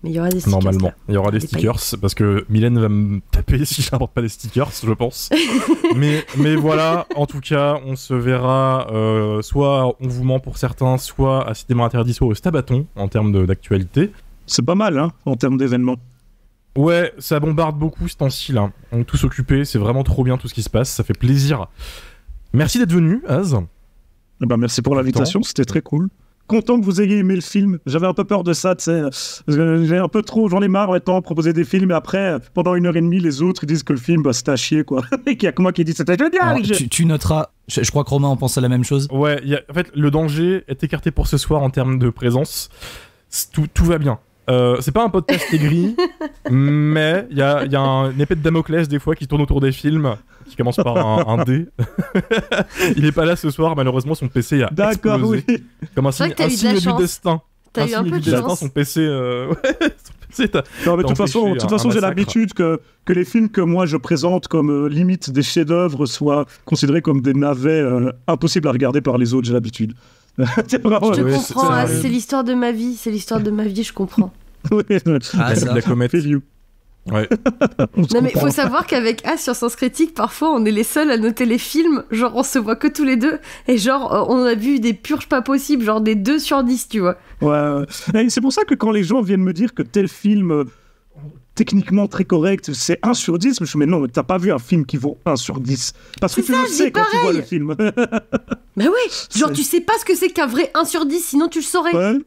Mais il y aura des stickers. Normalement, il y aura des stickers parce que Mylène va me taper si je n'apporte pas des stickers, je pense. mais voilà, en tout cas, on se verra soit on vous ment pour certains, soit à Cinéma Interdit, soit au Stabaton en termes d'actualité. C'est pas mal, hein, en termes d'événements. Ouais, ça bombarde beaucoup ce temps-ci là. On est tous occupés, c'est vraiment trop bien tout ce qui se passe, ça fait plaisir. Merci d'être venu, Az. Merci pour l'invitation, c'était très cool. content que vous ayez aimé le film. J'avais un peu peur de ça, tu sais. J'ai un peu trop, j'en ai marre maintenant de proposer des films et après, pendant 1h30, les autres ils disent que le film, bah, c'était à chier, quoi. Et qu'il y a que moi qui dis c'était génial. Alors, tu noteras, je crois que Romain en pense à la même chose. Ouais, en fait, le danger est écarté pour ce soir en termes de présence. Tout va bien. C'est pas un podcast aigri, mais il y a une épée de Damoclès des fois qui tourne autour des films, qui commence par un D. Il est pas là ce soir, malheureusement son PC a explosé. Oui. Comme un signe du destin. T'as eu un peu de chance. Son PC... Non, mais de toute façon, j'ai l'habitude que les films que moi je présente comme limite des chefs-d'œuvre soient considérés comme des navets impossibles à regarder par les autres. J'ai l'habitude. Je te comprends, c'est l'histoire de ma vie, je comprends. Ça. La comète. Ouais. Non mais faut savoir qu'avec As sur Sens Critique, parfois on est les seuls à noter les films, genre on se voit que tous les deux, et genre on a vu des purges pas possibles, genre des 2 sur 10, tu vois. Ouais, et c'est pour ça que quand les gens viennent me dire que tel film... techniquement très correct, c'est 1 sur 10, je me dis mais non, mais t'as pas vu un film qui vaut 1 sur 10. Parce que tu le sais quand tu vois le film. Mais oui, genre tu sais pas ce que c'est qu'un vrai 1 sur 10, sinon tu le saurais. Ouais.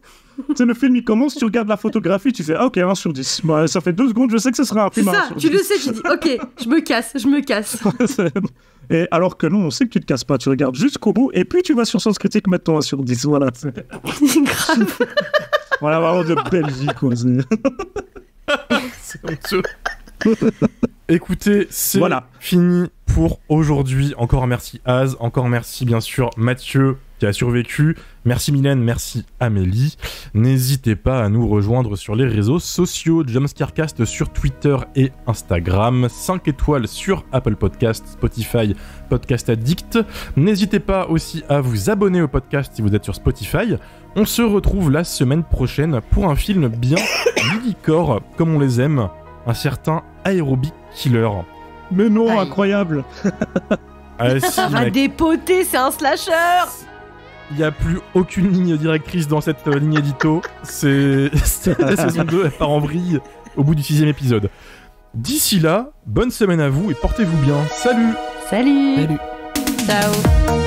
Tu sais, le film il commence, tu regardes la photographie, tu fais ah, ok, 1 sur 10. Bah, ça fait 2 secondes, je sais que ce sera un film à 1 sur 10. Tu le sais, tu dis ok, je me casse. Et alors que non, on sait que tu te casses pas, tu regardes jusqu'au bout, et puis tu vas sur Sens Critique mettre ton 1 sur 10. Voilà. Grave. Voilà, vraiment de belle vie, quoi. C'est honteux. Écoutez, c'est fini pour aujourd'hui. Encore merci Az, encore merci bien sûr Mathieu qui a survécu. Merci Mylène, merci Amélie. N'hésitez pas à nous rejoindre sur les réseaux sociaux, Jumpscarecast sur Twitter et Instagram, 5 étoiles sur Apple Podcast, Spotify, Podcast Addict. N'hésitez pas aussi à vous abonner au podcast si vous êtes sur Spotify. On se retrouve la semaine prochaine pour un film bien Lilycore, comme on les aime, un certain Aerobic Killer. Mais non, incroyable. Ça va dépoter, c'est un slasher. Il n'y a plus aucune ligne directrice dans cette ligne édito. C'est la saison 2, elle part en vrille au bout du 6e épisode. D'ici là, bonne semaine à vous et portez-vous bien. Salut. Ciao.